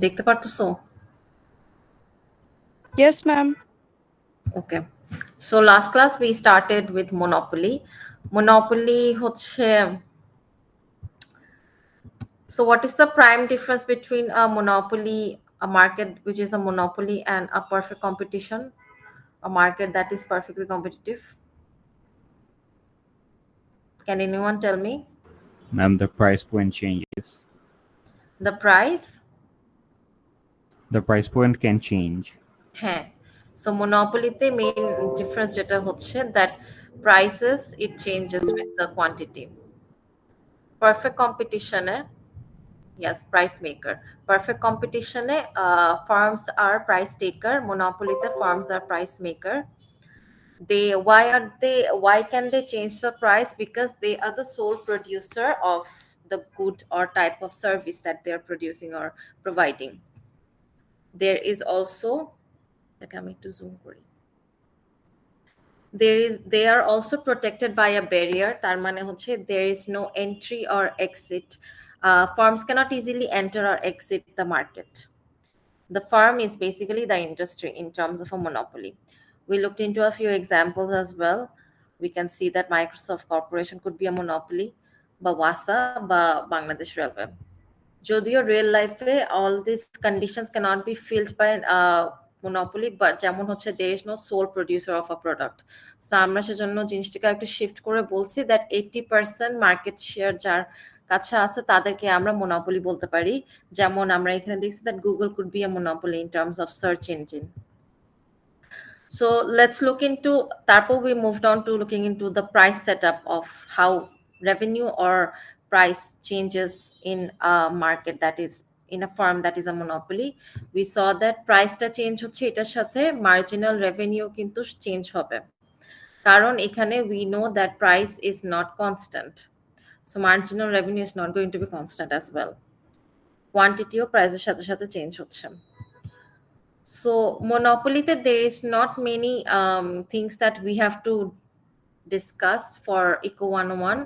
দেখতে পারতেছো? Yes, ma'am. Okay. So last class we started with monopoly. Monopoly হচ্ছে So what is the prime difference between a monopoly, a market which is a monopoly, and a perfect competition, a market that is perfectly competitive? Can anyone tell me? Ma'am, the price point changes. The price? The price point can change. হ্যাঁ, so monopoly-তে main difference যেটা হচ্ছে that prices it changes with the quantity. Perfect competition-এ yes, price maker. Perfect competition-এ firms are price taker, monopoly-তে firms are price maker. Why can they change the price? Because they are the sole producer of the good or type of service that they are producing or providing. There is also আমি একটু zoom করি they are also protected by a barrier তার মানে হচ্ছে there is no entry or exit. Firms cannot easily enter or exit the market. The firm is basically the industry in terms of a monopoly. We looked into a few examples as well. We can see that Microsoft Corporation could be a monopoly, বা ওয়াসা বা Bangladesh railway. যদিও real life all these conditions cannot be filled by monopoly, but যেমন হচ্ছে there is no sole producer of a product. So আমরা সেজন্য জিনিসটাকে একটু shift করে বলছি that 80% মার্কেট শেয়ার যার কাছে আছে তাদেরকে আমরা monopoly বলতে পারি। যেমন আমরা এখানে দেখছি that Google could be a monopoly in terms of search engine. So let's look into তারপর we moved on to looking into the price setup of how revenue or price changes in a market that is in a firm that is a monopoly. We saw that priceটা change হচ্ছে এটার সাথে marginal revenue কিন্তু change হবে কারণ এখানে we know that price is not constant. So marginal revenue is not going to be constant as well. Quantity ও প্রাইসের সাথে সাথে চেঞ্জ হচ্ছে। So monopoly-তে there is not many things that we have to discuss for Eco 101.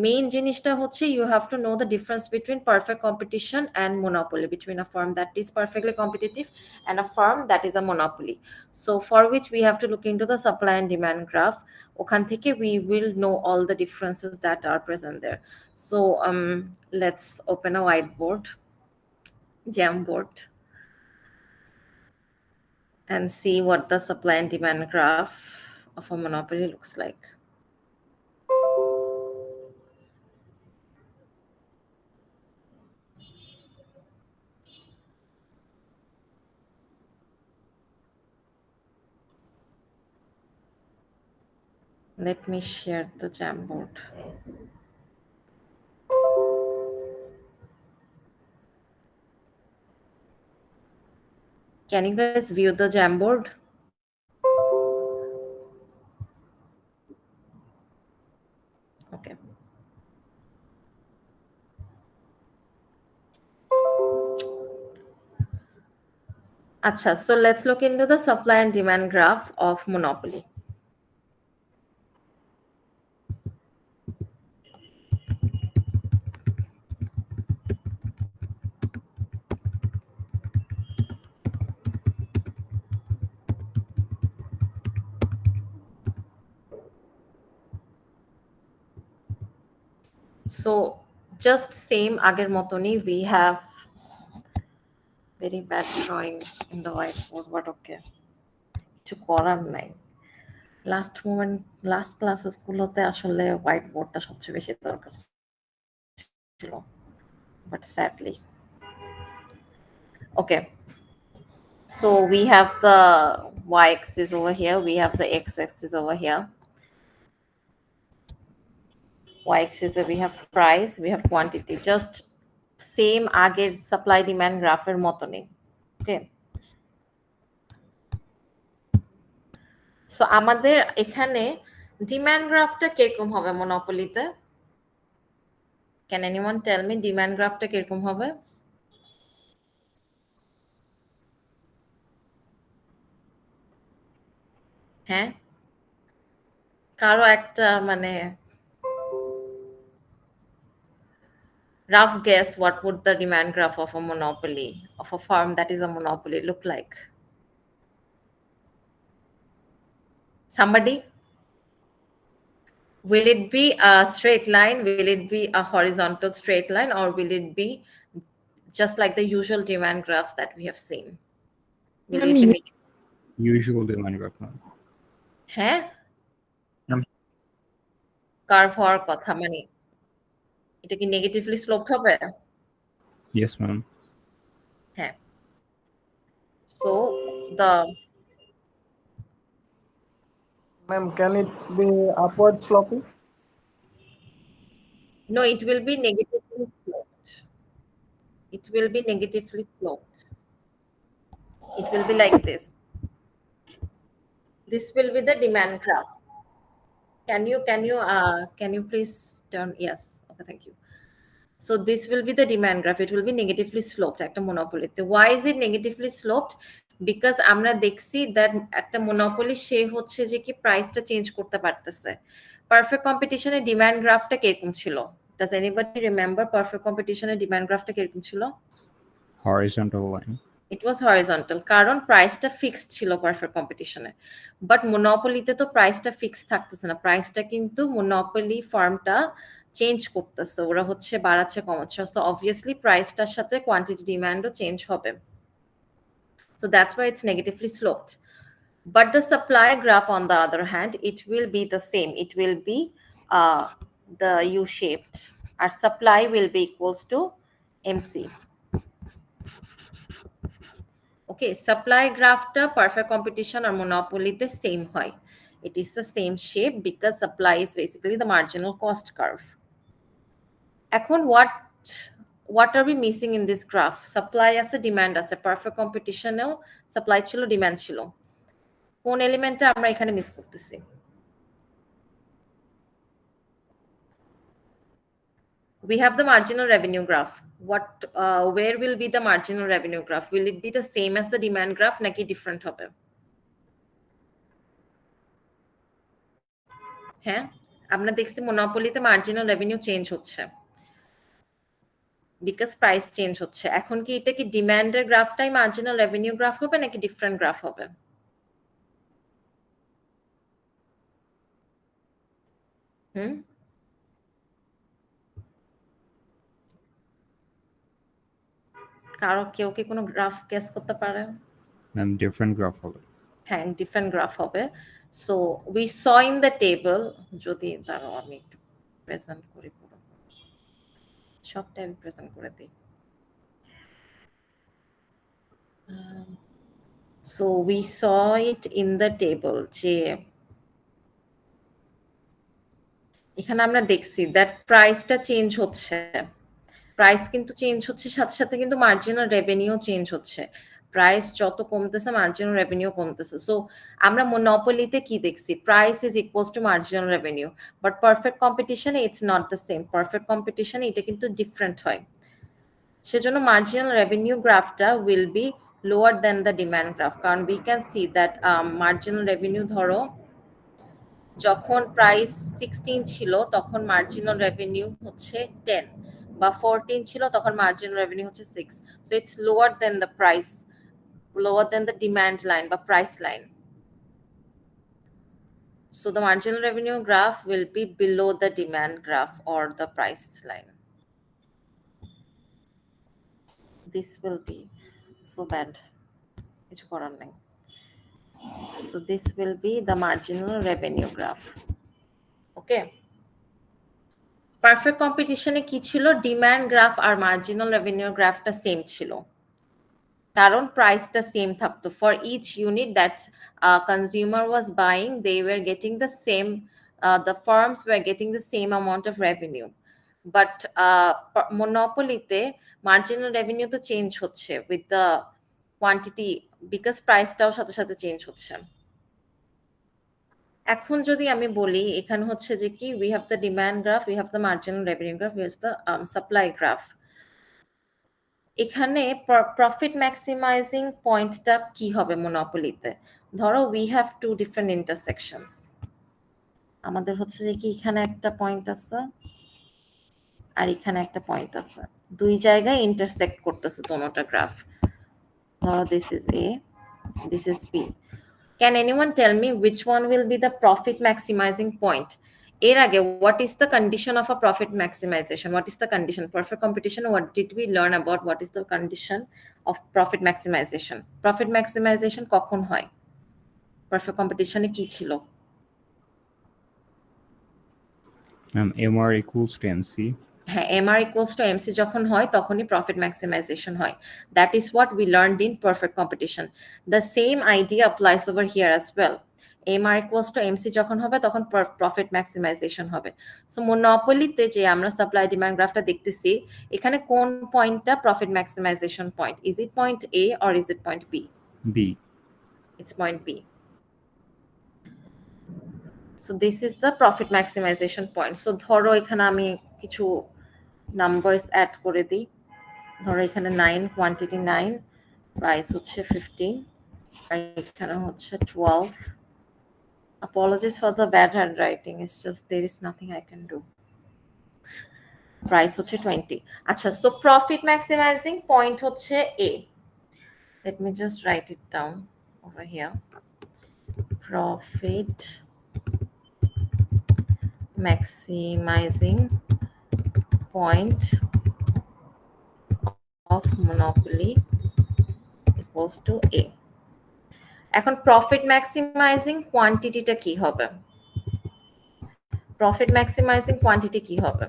Main জিনিসটা হচ্ছে you have to know the difference between perfect competition and monopoly, between a firm that is perfectly competitive and a firm that is a monopoly. So for which we have to look into the supply and demand graph. ওখান থেকে we will know all the differences that are present there. So let's open a whiteboard, Jamboard, and see what the supply and demand graph of a monopoly looks like. Let me share the Jamboard. Can you guys view the Jamboard? Okay. Acha, so let's look into the supply and demand graph of monopoly. So just same আগের মতনই we have very bad drawing in the whiteboard, but okay. কিছু করার নাই। Last ক্লাসেসগুলোতে আসলে হোয়াইটবোর্ডটা সবচেয়ে বেশি দরকার ছিল, but sadly. Okay. So we have the y-axis over here, we have the x-axis over here. Y-axis we have price, we have quantity, just same আগের supply demand গ্রাফের মতনই। Okay. So আমাদের এখানে ডিমান্ড গ্রাফটা কিরকম হবে মনোপলিতে? Can anyone tell me demand গ্রাফটা কিরকম হবে? হ্যাঁ, কারো একটা মানে rough guess, what would the demand graph of a monopoly, of a firm that is a monopoly, look like? Somebody? Will it be a straight line? Will it be a horizontal straight line? Or will it be just like the usual demand graphs that we have seen? Will it be usual demand graph? হ্যাঁ curve হওয়ার কথা, মানে এটা কি negatively স্লোপড হবে? Yes, ma'am. হ্যাঁ। So the Ma'am, can it be upward sloping? no, it will be negatively sloped. It will be negatively sloped. It will be like this. This will be the demand graph. Can you please turn? Yes. Okay, thank you. So this will be the demand graph. It will be negatively sloped একটা monopoly-তে. Why is it negatively sloped? Because আমরা দেখছি that একটা monopoly সে হচ্ছে যে কি প্রাইসটা change করতে পারতেছে। পারফেক্ট কম্পিটিশনে ডিমান্ড গ্রাফটা কিরকম ছিল? Does anybody remember পারফেক্ট কম্পিটিশনে ডিমান্ড গ্রাফটা কিরকম ছিল? Horizontal line. It was horizontal কারণ প্রাইসটা ফিক্সড ছিল পারফেক্ট কম্পিটিশনে। বাট মোনোপলিতে তো প্রাইসটা ফিক্সড থাকতেছে না, প্রাইসটা কিন্তু মোনোপলি ফার্মটা চেঞ্জ করতেছে, ওরা হচ্ছে বাড়াচ্ছে কমাচ্ছে, তো অবভিয়াসলি প্রাইসটার সাথে কোয়ান্টিটি ডিমান্ডও চেঞ্জ হবে। So that's why it's negatively sloped. But the supply graph, on the other hand, it will be the same. It will be the U-shaped. Our supply will be equals to MC. Okay, supply graph ta perfect competition or monopoly the same hoy. It is the same shape because supply is basically the marginal cost curve. Ekhon what are we missing in this graph? Supply as a demand as a perfect competition eo supply chilo demand chilo. Kon element ta amra ekhane miss kortechi? We have the marginal revenue graph. Where will be the marginal revenue graph? Will it be the same as the demand graph naki different hobe? হ্যাঁ, আমরা দেখছি মোনোপলিতে marginal revenue change হচ্ছে because price change হচ্ছে। এখন কি এটা কি ডিমান্ডের গ্রাফটাই marginal revenue graph হবে নাকি ডিফারেন্ট গ্রাফ হবে? কারো কেউ কি কোনো গ্রাফ গেস করতে পারে? Different graph হবে। হ্যাঁ, ডিফারেন্ট গ্রাফ হবে। So we saw in the table, যদি দাঁড়াও আমি একটু প্রেজেন্ট করি, পুরো সবটা আমি প্রেজেন্ট করে দিই। So we saw it in the table যে এখানে আমরা দেখছি দ্যাট প্রাইসটা চেঞ্জ হচ্ছে, প্রাইস কিন্তু চেঞ্জ হচ্ছে, সাথে সাথে কিন্তু মার্জিনাল রেভিনিউ চেঞ্জ হচ্ছে। প্রাইস যত কমতেছে মার্জিনাল রেভিনিউ কমতেছে। সো আমরা মোনোপলিতে কি দেখছি? Price is equals to marginal revenue, but perfect কম্পিটিশনে it's not the same. Perfect কম্পিটিশনে এটা কিন্তু ডিফারেন্ট হয়, সেজন্য মার্জিনাল রেভিনিউ গ্রাফটা will be lower than the demand graph. কারণ we can see that marginal revenue ধরো যখন প্রাইস 16 ছিল তখন মার্জিনাল রেভিনিউ হচ্ছে 10, বা 14 ছিল তখন মার্জিনাল রেভিনিউ হচ্ছে 6। So it's lower than the price, lower than the demand line বা price line. So the marginal revenue graph will be below the demand graph or the price line. This will be so bad. So this will be the marginal revenue graph. Okay. Perfect competition e ki chilo? Demand graph আর marginal revenue graph টা same chilo. কারণ প্রাইসটা same থাকতো for each unit that consumer was buying, they were getting the same, the firms were getting the same amount of revenue. But মোনোপলিতে marginal revenue তো change হচ্ছে with the quantity, because প্রাইসটাও সাথে সাথে change হচ্ছে। এখন যদি আমি বলি এখানে হচ্ছে যে কি we have the demand graph, we have the marginal revenue graph, we have the supply graph. এখানে প্রফিট ম্যাক্সিমাইজিং পয়েন্টটা কি হবে মোনোপলিতে? ধরো উই হ্যাভ টু ডিফারেন্ট ইন্টারসেকশনস, আমাদের হচ্ছে যে কি এখানে একটা পয়েন্ট আছে, আর এখানে একটা পয়েন্ট আছে, দুই জায়গায় ইন্টারসেক্ট করতেছে দোনোটা গ্রাফ। ধরো this is A, this is B. Can anyone tell me which one will be the profit maximizing point? এর আগে what is the condition of a profit maximization? What is the condition? Perfect competition, what did we learn about? What is the condition of profit maximization? Profit maximization কখন হয়? Perfect competition এ কি ছিল? MR equals to MC. হ্যাঁ, MR equals to MC যখন হয় তখনই profit maximization হয়. That is what we learned in perfect competition. The same idea applies over here as well. MR equals to MC যখন হবে তখন profit maximization হবে. So monopoly-তে যে আমরা supply demand গ্রাফটা দেখতেছি, এখানে কোন পয়েন্টটা profit maximization point? Is it point A or is it point B? B. It's point B. So this is the profit maximization point. So ধরো এখানে আমি কিছু numbers add করে দিই। ধরো এখানে 9, quantity 9, price হচ্ছে 15, আর এখানে হচ্ছে 12. Apologies for the bad handwriting, it's just there is nothing I can do. Price হচ্ছে 20. আচ্ছা, so profit maximizing point হচ্ছে A. Let me just write it down over here. Profit maximizing point of monopoly equals to A. এখন profit maximizing quantity-টা কি হবে? Profit maximizing quantity কি হবে?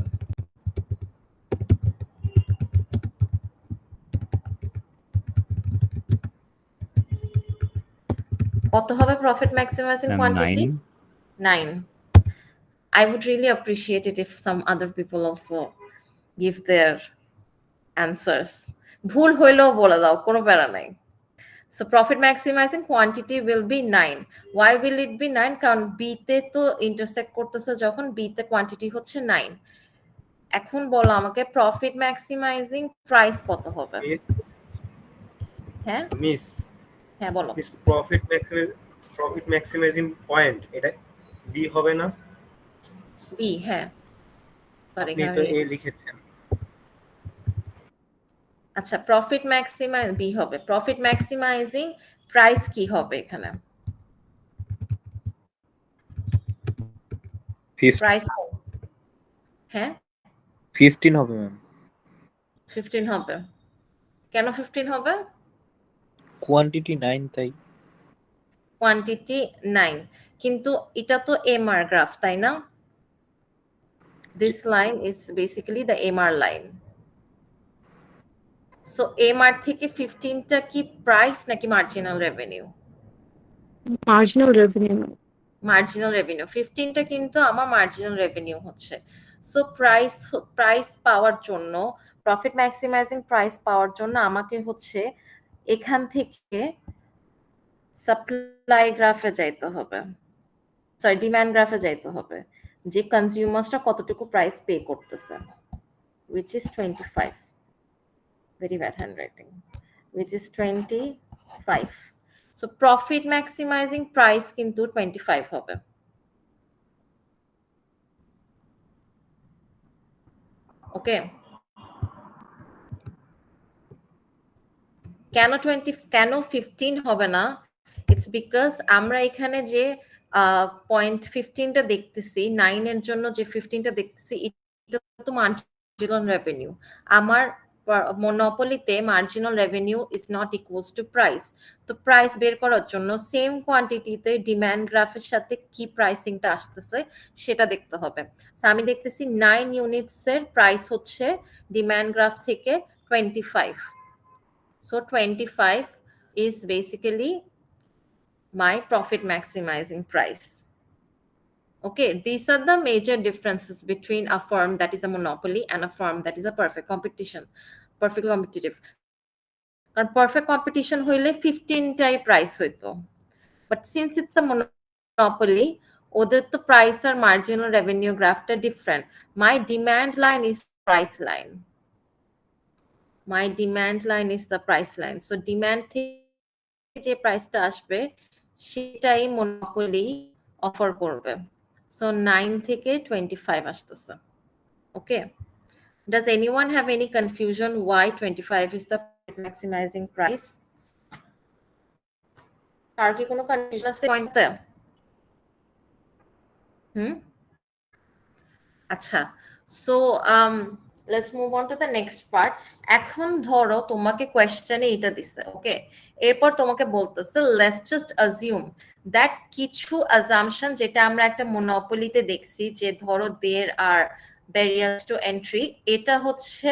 কত হবে profit maximizing quantity? 9. I would really appreciate it if some other people also give their answers. ভুল হইলেও বলে দাও, কোনো প্যারা নাই. So profit maximizing quantity will be 9. Why will it be 9? কারণ B তে তো intersect করতেছে যখন, B তে quantity হচ্ছে 9. এখন বলো আমাকে profit maximizing price কত হবে? হ্যাঁ মিস, হ্যাঁ বলো। profit maximizing point এটা B হবে না? B, হ্যাঁ। আপনি তো A লিখেছেন। আচ্ছা, profit maximize B হবে। profit maximizing price কি হবে এখানে? প্রাইস হ্যাঁ 15 হবে ম্যাম। 15 হবে। কেন 15 হবে? কোয়ান্টিটি 9 তাই। কোয়ান্টিটি 9, কিন্তু এটা তো MR গ্রাফ, তাই না? This line is basically the MR line. So MR থেকে 15টা কি প্রাইস নাকি marginal revenue? Marginal revenue. Marginal revenue 15টা কিন্তু আমার মার্জিনাল রেভিনিউ হচ্ছে। সো প্রাইস পাওয়ার জন্য, প্রফিট ম্যাক্সিমাইজিং প্রাইস পাওয়ার জন্য আমাকে হচ্ছে এখান থেকে সাপ্লাই গ্রাফে যাইতে হবে, সরি ডিমান্ড গ্রাফে যাইতে হবে, যে কনজিউমার্সটা কতটুকু প্রাইস পে করতেছে, which is 25. Very bad handwriting. Which is 25. So profit maximizing price কিন্তু 25 হবে। ওকে, কেন 15 হবে না? ইটস বিকজ আমরা এখানে যে পয়েন্ট 15টা দেখতেছি, 9 এর জন্য যে 15টা দেখতেছি, এটা তো মার্জিনাল রেভিনিউ। আমার মনোপলিতে marginal revenue is not equals to price. তো প্রাইস বের করার জন্য সেম কোয়ান্টিটিতে ডিমান্ড গ্রাফের সাথে কি প্রাইসিংটা আসতেছে সেটা দেখতে হবে। সো আমি দেখতেছি 9 ইউনিটস এর প্রাইস হচ্ছে ডিমান্ড গ্রাফ থেকে 25. So 25 is basically my profit maximizing price. Okay, these are the major differences between a firm that is a monopoly and a firm that is a perfect competitive. And perfect competition হইলে 15টাই price হইতো, but since it's a monopoly, ওদের তো price আর marginal revenue গ্রাফটা different. My demand line is price line. My demand line is the price line. So demand থেকে যে প্রাইসটা আসবে সেটাই monopoly অফার করবে। So 9 থেকে 25 আসতেছে। ওকে, Does anyone have any confusion why 25 is the maximizing price? আর কি কোনো কনফিউশন আছে পয়েন্টে? আচ্ছা, so let's move on to the next part. এখন ধরো তোমাকে কোয়েশ্চেনে এটা দিছে, ওকে, এরপর তোমাকে বলতেছে let's just assume that কিছু assumption যেটা আমরা একটা মনোপলিতে দেখছি যে ধরো there are barriers to entry, এটা হচ্ছে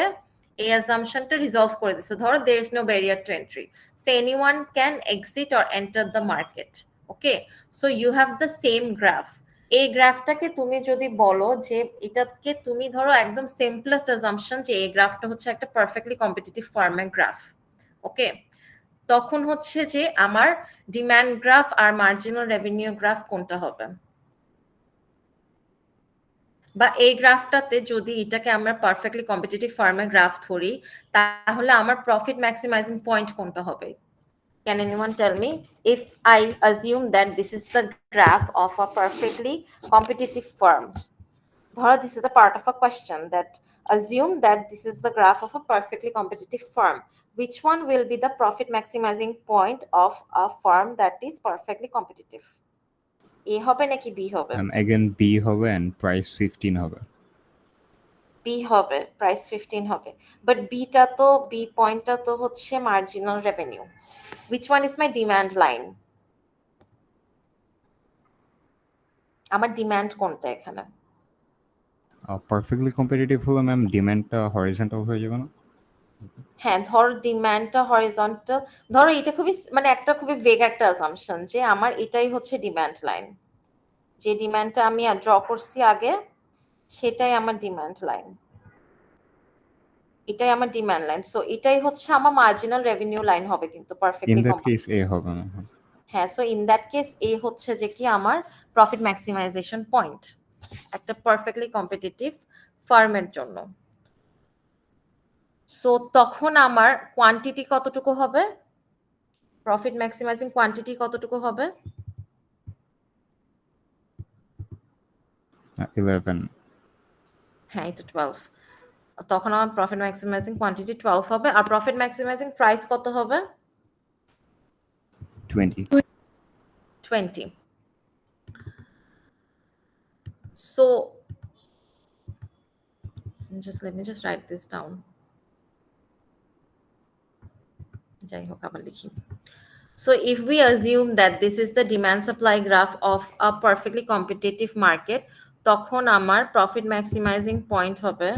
এই assumptionটা রিজলভ করে দিছে। ধরো there is no barrier to entry, so anyone can exit or enter the market, okay? So you have the same graph. এই গ্রাফটাকে তুমি যদি বলো যে এটাকে তুমি ধরো একদম সিম্পলেস্ট অ্যাজাম্পশন যে এই গ্রাফটা হচ্ছে একটা পারফেক্টলি কম্পিটিটিভ ফার্মের গ্রাফ, ওকে, তখন হচ্ছে যে আমার ডিমান্ড গ্রাফ আর মার্জিনাল রেভিনিউ গ্রাফ কোনটা হবে? বা এই গ্রাফটাতে যদি এটাকে আমরা পারফেক্টলি কম্পিটিটিভ ফার্মের গ্রাফ ধরি তাহলে আমার প্রফিট ম্যাক্সিমাইজিং পয়েন্ট কোনটা হবে? Can anyone tell me? If I assume that this is the graph of a perfectly competitive firm, this is a part of a question that assume that this is the graph of a perfectly competitive firm. Which one will be the profit maximizing point of a firm that is perfectly competitive? A hobe naki B hobe? Again B hobe and price 15 hobe. B hobe, price 15 hobe. But B ta to B point ta to hocche marginal revenue. Which one is my demand line? আমার demand কোনটা এখানে? Perfectly competitive হলো ma'am ডিমান্ডটা horizontal হয়ে যাবে না? হ্যাঁ, ধর ডিমান্ডটা horizontal, ধরো এটা খুবই মানে একটা খুবই ভেগ একটা অ্যাসাম্পশন যে আমার এটাই হচ্ছে ডিমান্ড লাইন, যে ডিমান্ডটা আমি ড্র করছি আগে সেটাই আমার ডিমান্ড লাইন, এটাই আমার ডিমান্ড লাইন। সো এটাই হচ্ছে আমার মার্জিনাল রেভিনিউ লাইন হবে কিন্তু পারফেক্টলি। ইন দ্যাট কেস এ হবে না। হ্যাঁ, সো ইন দ্যাট কেস এ হচ্ছে যে কি আমার প্রফিট ম্যাক্সিমাইজেশন পয়েন্ট একটা পারফেক্টলি কম্পিটিটিভ ফার্মের জন্য। সো তখন আমার কোয়ান্টিটি কতটুকু হবে? প্রফিট ম্যাক্সিমাইজিং কোয়ান্টিটি কতটুকু হবে? 11। হ্যাঁ, এটা 12। তখন আমার প্রফিট ম্যাক্সিমাইজিং কোয়ান্টিটি 12 হবে। আর প্রফিট ম্যাক্সিমাইজিং প্রাইস কত হবে? 20। So let me just write this down. যাই হোক আবার লিখি। So if we assume that this is the demand supply graph of a perfectly competitive market, তখন আমার profit maximizing point হবে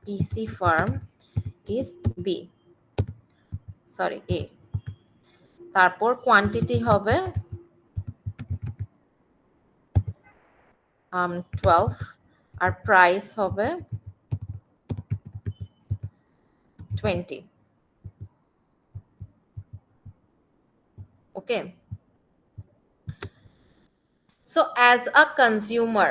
PC firm is B, sorry A, তারপর quantity হবে 12 আর price হবে 20, okay? So as a consumer,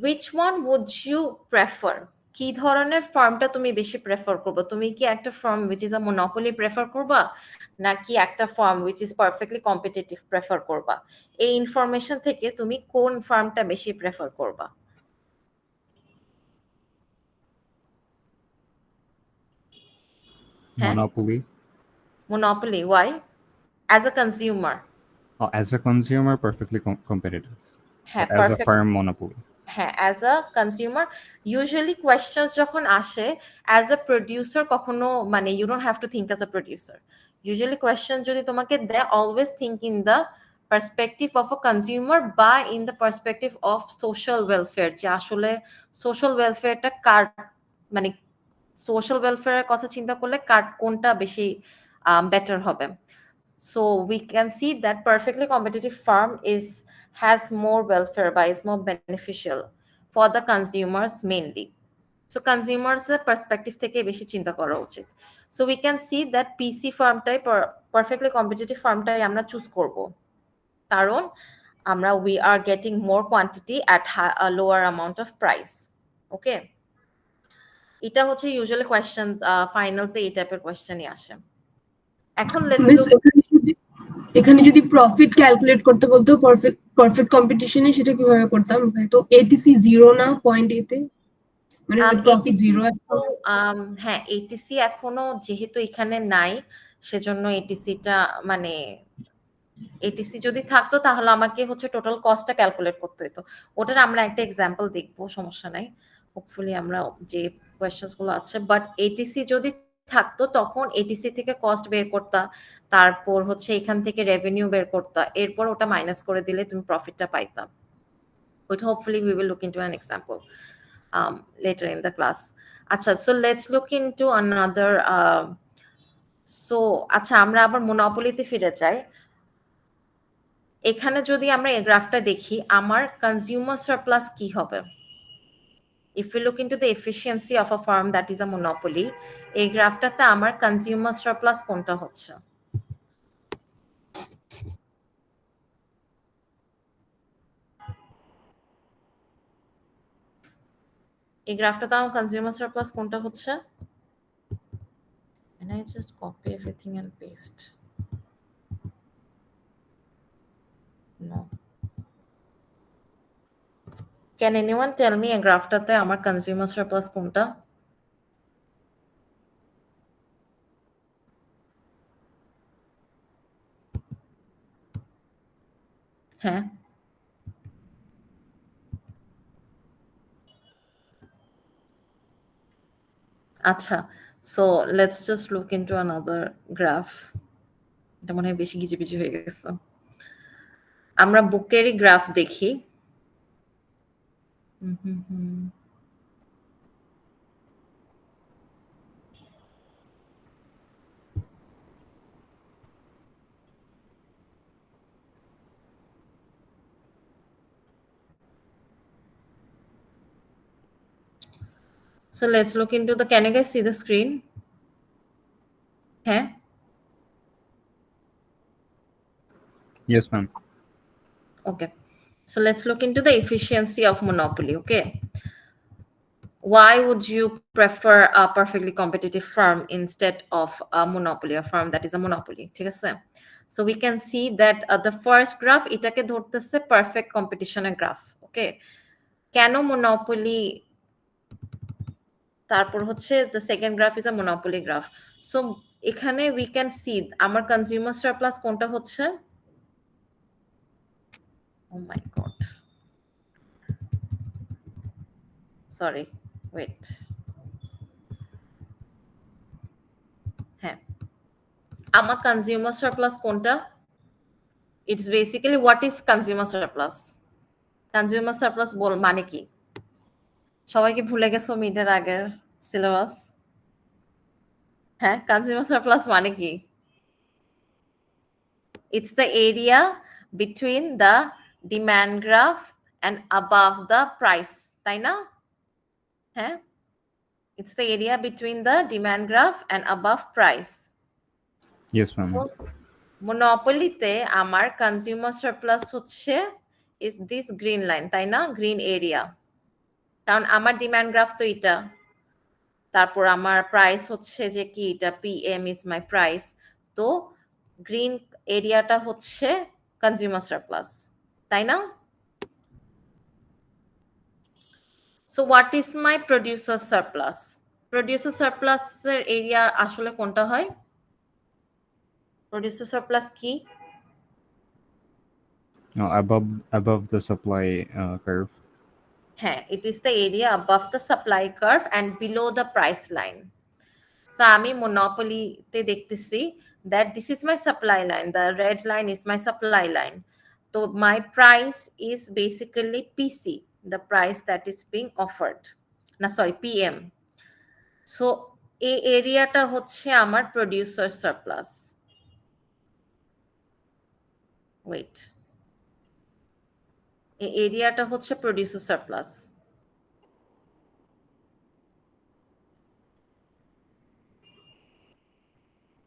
which one would you prefer? কি ধরনের ফার্মটা তুমি বেশি প্রেফার করবে? তুমি কি একটা farm which is a monopoly prefer করবা নাকি একটা farm which is perfectly competitive prefer করবা? এই ইনফরমেশন থেকে তুমি কোন ফার্মটা বেশি প্রেফার করবা? Monopoly, why? As a consumer. As a consumer, perfectly competitive. As a firm, monopoly. হ্যাঁ, as a consumer usually questions যখন আসে অ্যাজ আ প্রডিউসার কখনো মানে you don't have to think as a producer. Usually question যদি তোমাকে দেয় always think in the perspective of a consumer বা in the perspective of social welfare, যে আসলে সোশ্যাল ওয়েলফেয়ারটা কার মানে সোশ্যাল ওয়েলফেয়ারের কথা চিন্তা করলে কার কোনটা বেশি বেটার হবে। So we can see that perfectly competitive farm has more welfare but is more beneficial for the consumers mainly. So consumers perspective থেকে বেশি চিন্তা করা উচিত। So we can see that PC firm type or perfectly competitive firm টাই আমরা choose করব, কারণ আমরা we are getting more quantity at a lower amount of price, okay? এটা হচ্ছে usually question finals এই টাইপের কোশ্চেনই আসে। এখন let's look এখানে যদি প্রফিট ক্যালকুলেট করতে বলতো পারফেক্ট কম্পিটিশনে সেটা কিভাবে করতাম ভাই? তো এটিসি 0 না পয়েন্ট এ তে, মানে প্রফিট 0। হ্যাঁ, এটিসি এখনো যেহেতু এখানে নাই, সেজন্য এটিসিটা মানে এটিসি যদি থাকতো তাহলে আমাকে হচ্ছে টোটাল কস্টটা ক্যালকুলেট করতে হতো। ওটার আমরা একটা এক্সাম্পল দেখবো, সমস্যা নাই। হোপফুলি আমরা যে কোয়েশ্চেন্স গুলো আছে, বাট এটিসি যদি থাকতো তখন এটিসি থেকে কস্ট বের করতা, তারপর হচ্ছে এখান থেকে রেভিনিউ বের করতা, এরপর ওটা মাইনাস করে দিলে তুমি প্রফিটটা পাইতা। But hopefully we will look into an example later in the class. আচ্ছা, so let's look into another so আচ্ছা আমরা আবার মনোপলিতে ফিরে যাই। এখানে যদি আমরা এই গ্রাফটা দেখি, আমার কনজিউমার সারপ্লাস কি হবে? If we look into the efficiency of a firm that is a monopoly, এই গ্রাফটাতে আমার কনজিউমার সারপ্লাস কোনটা হচ্ছে? এই গ্রাফটাতে আমার কনজিউমার সারপ্লাস কোনটা হচ্ছে? And I just copy everything and paste. No. Can anyone tell me a গ্রাফটাতে আমার কনজিউমার সারপ্লাস কোনটা? হ্যাঁ, আচ্ছা, so let's just look into another graph. এটা মনে হয় বেশি গিজিবিজি হয়ে গেছে। আমরা বুকেরই গ্রাফ দেখি। So let's look into the, can you guys see the screen? হ্যাঁ? Yes, ma'am. Okay. So let's look into the efficiency of monopoly, okay? Why would you prefer a perfectly competitive firm instead of a monopoly, a firm that is a monopoly? ঠিক আছে? So we can see that the first graph, এটাকে ধরতেছে perfect competition graph, okay? কেন monopoly? তারপর হচ্ছে the second graph is a monopoly graph. So এখানে we can see আমার consumer surplus কোনটা হচ্ছে? Oh my god. Sorry, wait. হ্যাঁ, আমার consumer surplus কোনটা? It's basically what is consumer surplus? Consumer surplus বল মানে কি? সবাই কি ভুলে গেছো মিডের আগের সিলেবাস? হ্যাঁ, consumer surplus মানে কি? It's the area between the demand graph and above the price, তাই না? হ্যাঁ, it's the area between the demand graph and above price. Yes, ma'am. মনোপলিতে আমার কনজিউমার সারপ্লাস হচ্ছে is this green line, তাই না? Green area, কারণ আমার demand graph তো এটা, তারপর আমার প্রাইস হচ্ছে যে কি এটা PM is my price, তো গ্রিন এরিয়াটা হচ্ছে কনজিউমার সারপ্লাস, তাই না? So what is my producer surplus? Producer surplus এর এরিয়া আসলে কোনটা হয়? Producer surplus কি? No, above the supply curve. হ্যাঁ, it is the area above the supply curve and below the price line. So আমি monopoly-তে দেখতেছি that this is my supply line, the red line is my supply line. So my price is basically PC, the price that is being offered. না sorry, PM. So এই এরিয়াটা হচ্ছে আমার producer surplus. Wait. এই এরিয়াটা হচ্ছে producer surplus.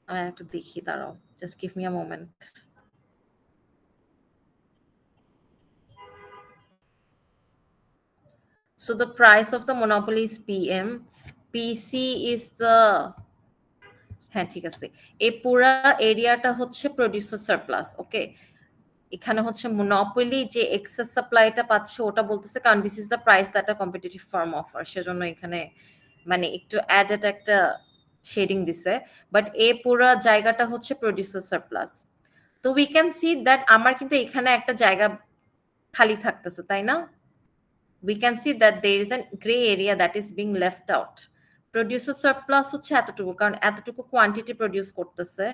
আমি একটু দেখি, দাঁড়াও, just give me a moment. So the price of the monopoly is PM. PC is the, হ্যাঁ ঠিক আছে, এই পুরা এরিয়াটা হচ্ছে প্রোডিউসার সারপ্লাস। ওকে, এখানে হচ্ছে মনোপলি যে এক্সেস সাপ্লাইটা পাচ্ছে ওটা বলতেছে কারণ this is the price that a competitive farm offer, সেজন্য এখানে মানে একটু অ্যাডেড একটা শেডিং দিছে, বাট এই পুরো জায়গাটা হচ্ছে প্রোডিউসার সারপ্লাস। তো উই ক্যান সি দ্যাট আমার কিন্তু এখানে একটা জায়গা খালি থাকতেছে, তাই না? We can see that there is an grey area that is being left out. Producer surplus হচ্ছে এতটুকু, কারণ এতটুকু কোয়ান্টিটি প্রডিউস করতেছে,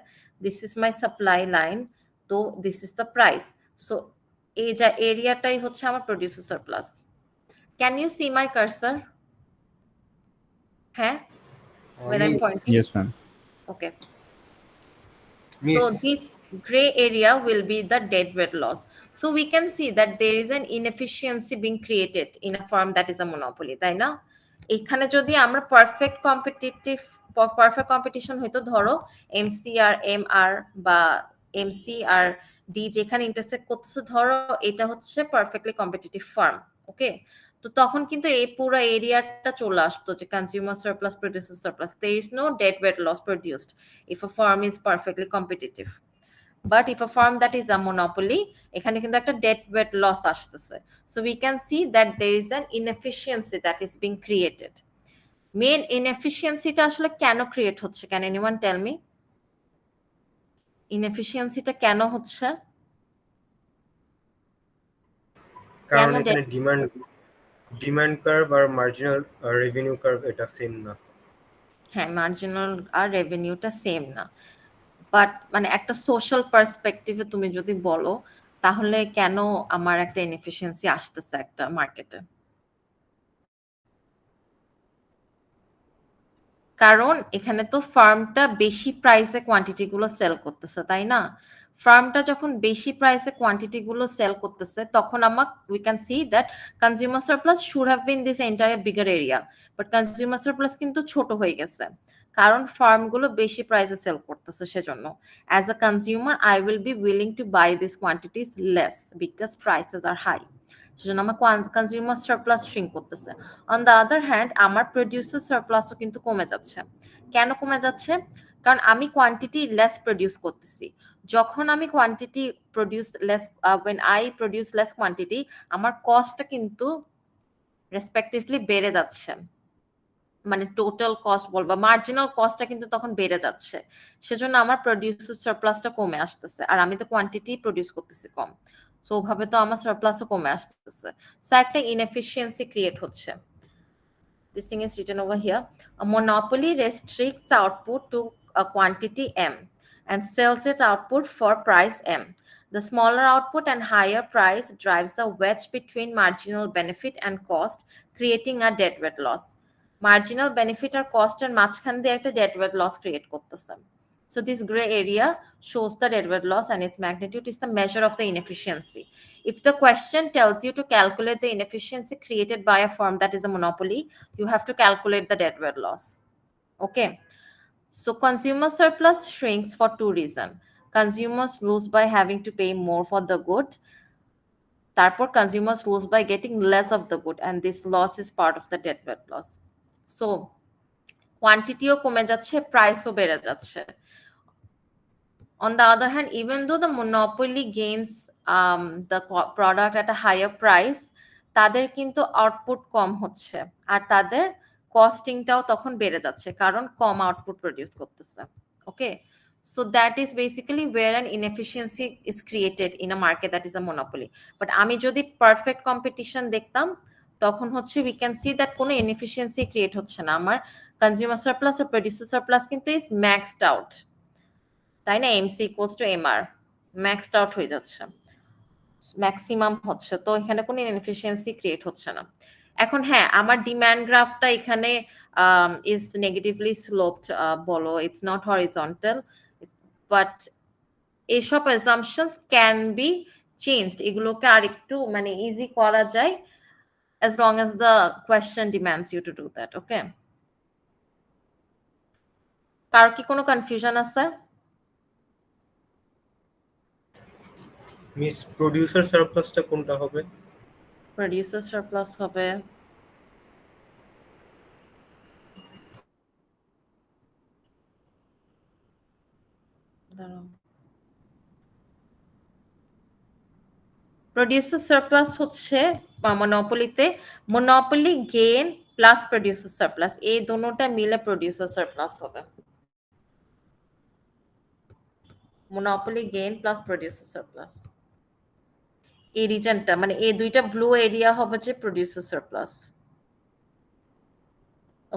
this is my supply line, তো this is the price. So এই যা এরিয়াটাই হচ্ছে আমার producer surplus. Can you see my cursor? হ্যাঁ, when I'm pointing? Yes, ma'am. Okay. Miss. So this gray area will be the deadweight loss. So we can see that there is an inefficiency being created in a firm that is a monopoly, তাই না? এখানে যদি আমরা perfect competition হইতো, ধরো MC আর MR বা MC আর D যেখানে intersect করতেছে, ধরো এটা হচ্ছে পারফেক্টলি কম্পিটিটিভ ফার্ম। ওকে, তো তখন কিন্তু এই পুরো এরিয়াটা চলে আসতো যে consumer surplus, producer surplus, there is no deadweight loss produced if a firm is perfectly competitive. But if a firm that is a monopoly, এখানে কিন্তু একটা deadweight loss আসতেছে। So we can see that there is an inefficiency that is being created. Main inefficiency-টা আসলে কেন create হচ্ছে? Can anyone tell me? Inefficiency-টা কেন হচ্ছে? কারণ এখানে ডিমান্ড কার্ভ আর মার্জিনাল রেভিনিউ কার্ভ এটা সেম না। হ্যাঁ, মার্জিনাল আর রেভিনিউটা সেম না, বাট মানে একটা সোশ্যাল পার্সপেক্টিভে তুমি যদি বলো তাহলে কেন আমার একটা ইনএফিশিয়েন্সি আসতেছে একটা মার্কেটে? কারণ এখানে তো ফার্মটা বেশি প্রাইসে কোয়ান্টিটি গুলো সেল করতেছে, তাই না? ফার্মটা যখন বেশি প্রাইসে কোয়ান্টিটি গুলো সেল করতেছে তখন we can see that consumer surplus should have been this entire bigger area, but consumer surplus কিন্তু ছোট হয়ে গেছে কারণ ফার্মগুলো বেশি প্রাইসে সেল করতেছে। সেজন্য as a consumer I will be willing to buy this quantities less because prices are high, সেজন্য আমার কনজিউমার সারপ্লাস শ্রিঙ্ক করতেছে। অন দ্য আদার হ্যান্ড আমার প্রোডিউসার সারপ্লাসও কিন্তু কমে যাচ্ছে। কেন কমে যাচ্ছে? কারণ আমি কোয়ান্টিটি লেস প্রডিউস করতেছি। যখন আমি quantity produce less, when I produce less quantity, আমার কস্টটা কিন্তু রেসপেক্টিভলি বেড়ে যাচ্ছে, মানে টোটাল কস্ট বলবা মার্জিনাল কস্টটা কিন্তু তখন বেড়ে যাচ্ছে। সেজন্য আমার প্রোডিউসার সারপ্লাসটা কমে আসতেছে, আর আমি তো কোয়ান্টিটি প্রডিউস করতেছি কম, সো ওভাবে তো আমার সারপ্লাসও কমে আসতেছে। সো একটা ইনএফিশিয়েন্সি ক্রিয়েট হচ্ছে। This thing is written over here. A monopoly restricts output to a quantity M and sells its output for price M. The smaller output and higher price drives the wedge between marginal benefit and cost, creating a deadweight loss. Marginal benefit or cost and মাঝখান দিয়ে একটা deadweight loss create করতেছে। So this gray area shows the deadweight loss and its magnitude is the measure of the inefficiency. If the question tells you to calculate the inefficiency created by a firm that is a monopoly, you have to calculate the deadweight loss. Okay. So consumer surplus shrinks for two reasons. Consumers lose by having to pay more for the good. Therefore, consumers lose by getting less of the good, and this loss is part of the deadweight loss. So, quantity-ও কমে যাচ্ছে, price-ও বেড়ে যাচ্ছে. On the other hand, even though the monopoly gains the product at a higher price, তাদের কিন্তু output কম হচ্ছে, আর তাদের কস্টিংটাও তখন বেড়ে যাচ্ছে কারণ কম আউটপুট প্রডিউস করতেছে। ওকে, so that is basically where an inefficiency is created in a market that is a monopoly. But আমি যদি পারফেক্ট কম্পিটিশন দেখতাম তখন হচ্ছে we can see that কোনো inefficiency ক্রিয়েট হচ্ছে না, আমার কনজিউমার সারপ্লাস আর প্রোডিউসার সারপ্লাস কিন্তু is maxed out, তাই না? MC equals to MR, maxed out হয়ে যাচ্ছে, ম্যাক্সিমাম হচ্ছে, তো এখানে কোনো ইনএফিশিয়েন্সি ক্রিয়েট হচ্ছে না। এখন হ্যাঁ, আমার ডিমান্ড গ্রাফটা এখানে ইজ নেগেটিভলি স্লোপড বলো, ইটস নট হরিজন্টাল, বাট এইসব অ্যাজাম্পশনস ক্যান বি চেঞ্জড, এগুলোকে আর একটু মানে ইজি করা যায় as long as the question demands you to do that. Okay, কার কি কোনো কনফিউশন আছে? মিস, প্রোডিউসার সারপ্লাসটা কোনটা হবে? প্রোডিউসার সারপ্লাস হবে প্রোডিউসার সারপ্লাস হচ্ছে মনোপলিতে monopoly gain plus producer surplus, এই দুটোটা মিলে প্রোডিউসার সারপ্লাস হবে। Monopoly gain plus producer surplus, এই রিজনটা মানে এই দুইটা ব্লু এরিয়া হবে যে প্রোডিউসার সারপ্লাস।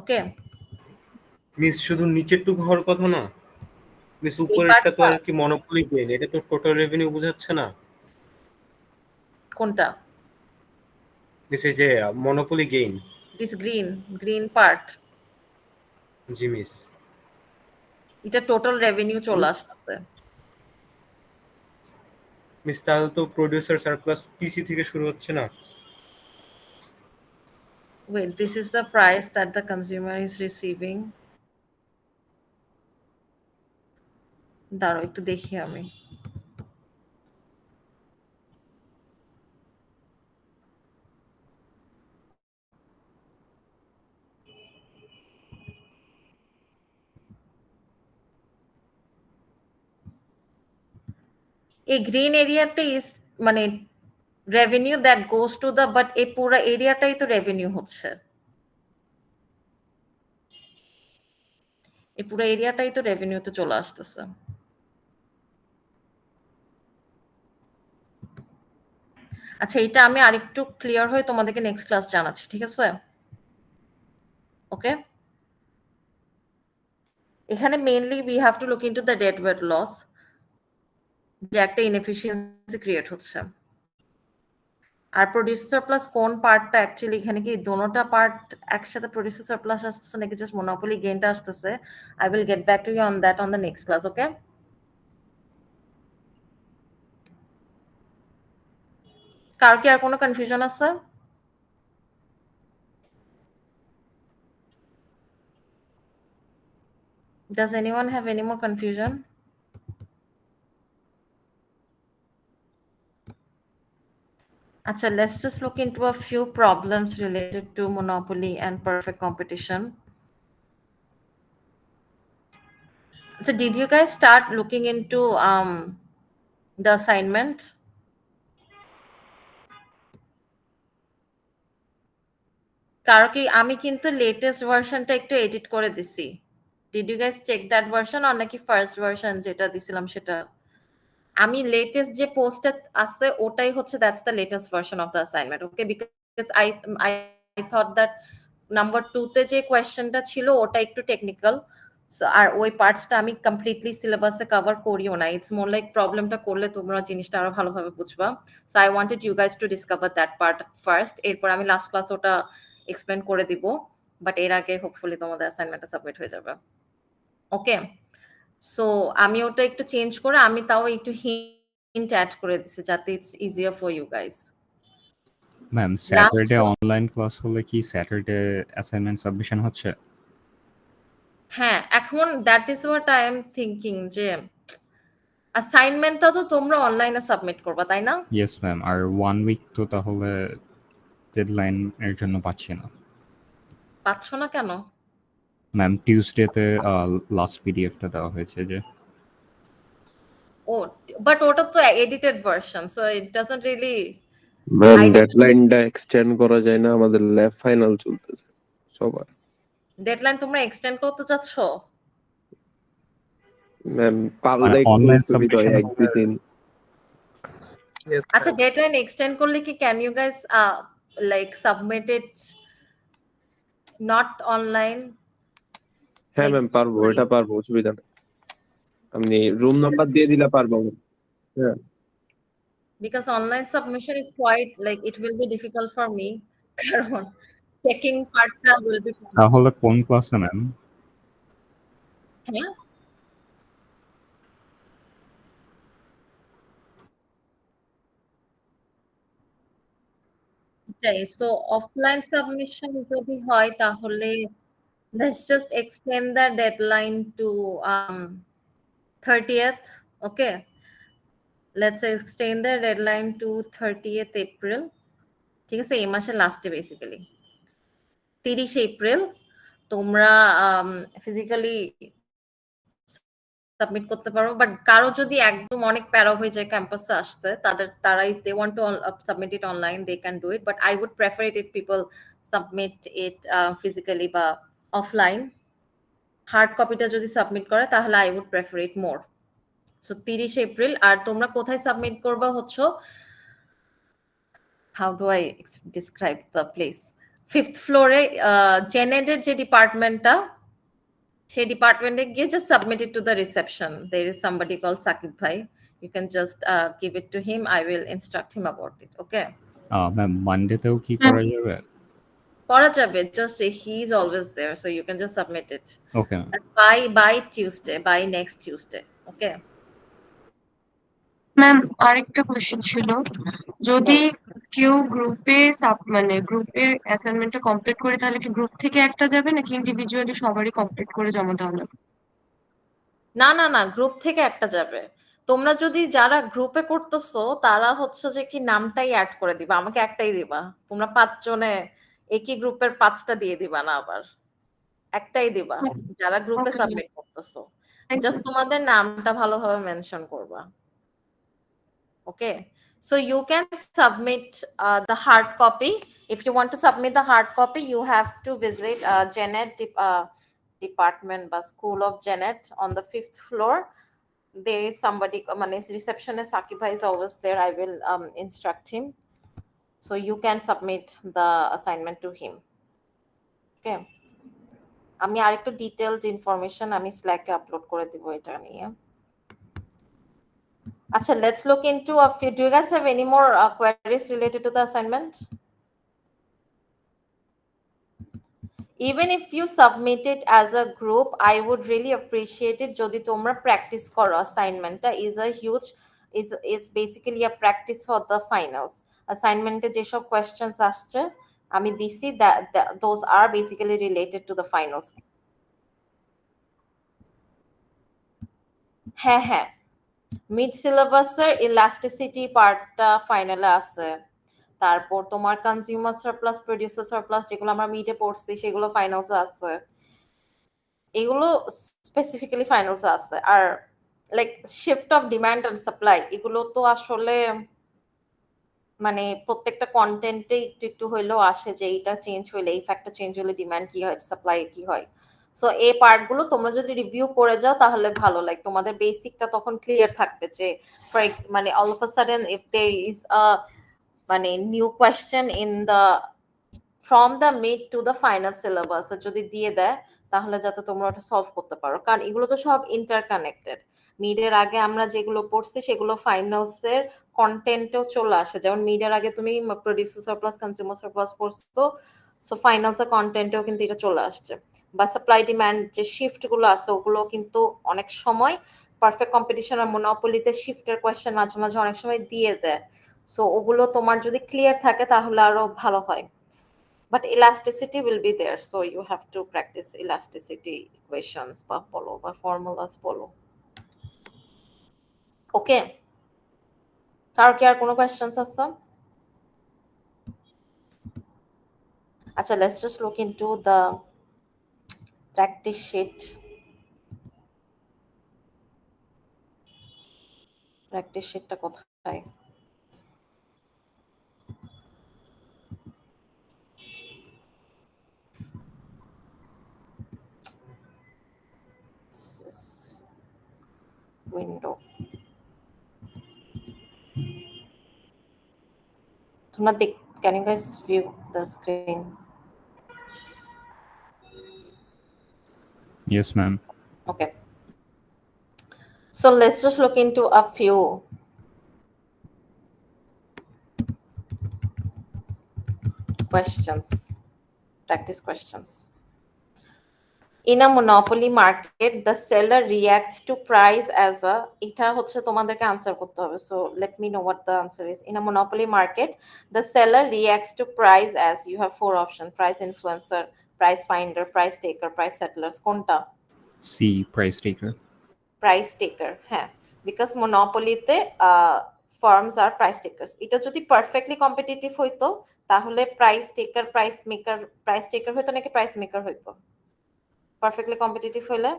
ওকে মিস শুধু নিচেরটুকু হওয়ার কথা না মিস, উপরেরটা তো আর কি মনোপলি গেইন, এটা তো টোটাল রেভিনিউ বোঝাচ্ছে না। কোনটা? মিস এই যে monopoly gain, this green part. G miss, এটা টোটাল রেভিনিউ চলে আসছে। মিস তাহলে তো প্রোডিউসার সারপ্লাস পিসি থেকে শুরু হচ্ছে না। Wait, this is the price that the consumer is receiving. দাঁড়াও একটু দেখি আমি। এই গ্রিন এরিয়াটা ইজ মানে revenue that goes to the, but এই পুরো এরিয়াটাই তো রেভিনিউ হচ্ছে, এই পুরো এরিয়াটাই তো রেভিনিউতে চলে আসতেছে। আচ্ছা এটা আমি আরেকটু ক্লিয়ার হয়ে তোমাদেরকে নেক্সট ক্লাস জানাচ্ছি, ঠিক আছে? ওকে, এখানে mainly we have to look into the dead weight loss, যে একটা ইনএফিশিয়েন্সি ক্রিয়েট হচ্ছে। আর প্রোডিউসার সারপ্লাস কোন পার্টটা অ্যাকচুয়ালি এখানে কি দোনোটা পার্ট একসাথে প্রোডিউসার সারপ্লাস আসতেছে নাকি জাস্ট মনোপলি গেইনটা আসতেছে? I will get back to you on that on the next class. Okay, কার কি আর কোনো কনফিউশন আছে? Does anyone have any more confusion? Acha, let's just look into a few problems related to monopoly and perfect competition. So did you guys start looking into the assignment? কারণ কি আমি কিন্তু latest ভার্সনটা একটু edit করে দিছি। Did you guys check that version or নাকি first version যেটা দিছিলাম সেটা? আমি লেটেস্ট যে পোস্টে আছে ওটাই হচ্ছে that's the latest version of the assignment. Okay, because I thought that number 2 তে যে কোয়েশ্চেনটা ছিল ওটা একটু টেকনিক্যাল, আর ওই পার্টসটা আমি কমপ্লিটলি সিলেবাসে কভার করিও না। ইটস মোর লাইক প্রবলেমটা করলে তোমরা জিনিসটা আরো ভালোভাবে বুঝবা। So I wanted you guys to discover that part first, এরপর আমি লাস্ট ক্লাস ওটা এক্সপ্লেন করে দিব, বাট এর আগে হোপফুলি তোমাদের অ্যাসাইনমেন্টটা সাবমিট হয়ে যাবে। ওকে, সো আমি ওটা একটু চেঞ্জ করে আমি তাও একটু হিন্ট অ্যাড করে দিছি যাতে it's easier for you guys. Ma'am Saturday online class হলে কি স্যাটারডে অ্যাসাইনমেন্ট সাবমিশন হচ্ছে? হ্যাঁ, এখন that is what I am thinking, যে অ্যাসাইনমেন্টটা তো তোমরা অনলাইনে সাবমিট করবা তাই না? ইয়েস ম্যাম, আর 1 উইক তো তাহলে ডেডলাইন এর জন্য পাচ্ছি না। পাচ্ছ না কেন? ম্যাম টিউসডেতে লাস্ট পিডিএফটা দেওয়া হয়েছে যে। ও বাট ওটা তো edited version, so it doesn't really. Ma'am ডেডলাইনটা এক্সটেন্ড করা যায় না? আমাদের ল্যাব ফাইনাল চলতেছে সবার। ডেডলাইন তোমরা এক্সটেন্ড করতে চাচ্ছ? ম্যাম পারলে অনলাইন একটু সুবিধা হয়, এক দুই দিন। আচ্ছা ডেডলাইন এক্সটেন্ড করলে কি can you guys like submit it not online? হ্যাঁ ম্যাম পারবো, এটা পারবো, অসুবিধা নেই। আপনি রুম নাম্বার দিয়ে দিলে পারবো। হ্যাঁ, because online submission is quite like it will be difficult for me কারণ checking partটা will be তাহলে কোন ক্লাসে ম্যাম? হ্যাঁ তাই, so offline submission যদি হয় তাহলে let's just extend the deadline to 30th. okay, let's extend the deadline to 30th April. ঠিক আছে, এই মাসের লাস্টে বেসিক্যালি 30 এপ্রিল তোমরা ফিজিক্যালি সাবমিট করতে পারো, বাট কারো যদি একদম অনেক প্যারা হয়ে যায় ক্যাম্পাসে আসতে, তারা if they want to submit it online they can do it, but I would prefer it if people submit it physically বা offline. হার্ড কপিটা যদি সাবমিট করে তাহলে I would prefer it more. So 30 April. আর তোমরা কোথায় submit করবা হচ্ছে, how do I describe the place, 5th ফ্লোরে জেনেডের যে ডিপার্টমেন্টটা, সেই ডিপার্টমেন্টে গিয়ে just submit it to the reception. There is somebody called Sakib Bhai. You can just give it to him. I will instruct him about it. Okay. Ma'am মানডেতেও কি করা যাবে? করা যাবে, just he is always there, so you can just submit it. Okay by Tuesday, by next Tuesday. Okay. Ma'am আরেকটা question ছিল, যদি কেউ গ্রুপে মানে গ্রুপে অ্যাসাইনমেন্টটা কমপ্লিট করে তাহলে কি গ্রুপ থেকে একটা যাবে নাকি ইন্ডিভিজুয়ালি সবারই কমপ্লিট করে জমা দেওয়া হবে? না না না, গ্রুপ থেকে একটা যাবে। তোমরা যদি যারা গ্রুপে করতেছো তারা হচ্ছে যে কি নামটাই অ্যাড করে দিবা, আমাকে একটাই দিবা। তোমরা 5 জনে একই গ্রুপের 5টা দিয়ে দিবা না, আবার একটাই দিবা যারা গ্রুপে সাবমিট করতেছো। জাস্ট তোমাদের নামটা ভালোভাবে মেনশন করবা। Okay, so you can submit the hard copy. If you want to submit the hard copy, you have to visit Janet department বা School of Janet on the 5th floor. There is somebody, receptionist Sakib Bhai is always there. I will instruct him, so you can submit the assignment to him. Okay, আমি আরেকটু detailed information আমি স্ল্যাকে upload করে দিব এটা নিয়ে। Acha, let's look into a few. Do you guys have any more queries related to the assignment? Even if you submit it as a group, I would really appreciate it. Jodi tomra practice koro assignment is a huge, it's basically a practice for the finals. Assignment e je sob questions asche ami disi that those are basically related to the finals. হ্যাঁ, mid সিলেবাসের elasticity পার্টটা ফাইনালে আছে, তারপর তোমার consumer surplus, producer surplus যেগুলো আমরা মিডে পড়ছি সেগুলো ফাইনালসে আছে, এগুলো স্পেসিফিক্যালি ফাইনালসে আছে। আর like shift of demand and supply, এগুলো তো আসলে মানে প্রত্যেকটা কন্টেন্টে একটু একটু হইলেও আসে যে এইটা চেঞ্জ হইলে, এই ফ্যাক্টর চেঞ্জ হলে ডিমান্ড কি হয়, সাপ্লাই কি হয়। সো এই পার্টগুলো তোমরা যদি রিভিউ করে যাও তাহলে ভালো, লাইক তোমাদের বেসিকটা তখন ক্লিয়ার থাকবে যে মানে all of a sudden if there is a মানে new question in the from the mid to the final syllabus যদি দিয়ে দেয় তাহলে যাতে তোমরা ওটা সলভ করতে পারো, কারণ এগুলো তো সব ইন্টারকানেক্টেড। মিডের আগে আমরা যেগুলো পড়ছি সেগুলো ফাইনালসের কন্টেন্টেও চলে আসে, যেমন মিডের আগে তুমি প্রোডিউসার সারপ্লাস, কনজিউমার সারপ্লাস পড়ছো, সো ফাইনালসের কন্টেন্টেও কিন্তু এটা চলে আসছে। বা সাপ্লাই ডিমান্ড যে শিফট গুলো আছে ওগুলো কিন্তু অনেক সময় পারফেক্ট কম্পিটিশন আর মনোপলিতে শিফটের কোয়েশ্চেন মাঝে মাঝে অনেক সময় দিয়ে দেয়, সো ওগুলো তোমার যদি ক্লিয়ার থাকে তাহলে আরো ভালো হয়। But elasticity will be there, so you have to practice elasticity equations বা বলো বা ফর্মুলাস বলো। ওকে, কারো কি আর কোনো কোয়েশ্চেনস আছে? আচ্ছা, let's just look into the practice sheet. Practice sheetটা কোথায়? Window. Can you guys view the screen? Yes, ma'am. Okay. So let's just look into a few questions, practice questions. In a monopoly market, the seller reacts to price as a, এটা হচ্ছে তোমাদেরকে answer করতে হবে, so let me know what the answer is. In a monopoly market, the seller reacts to price as, you have 4 options: price influencer, price finder, price taker, price settlers. কোনটা? C, price taker. Price taker, হ্যাঁ, because monopoly তে firms are price takers. এটা যদি perfectly competitive হইতো তাহলে price taker, price maker, price taker হইতো নাকি price maker হইতো? Perfectly competitive হইলে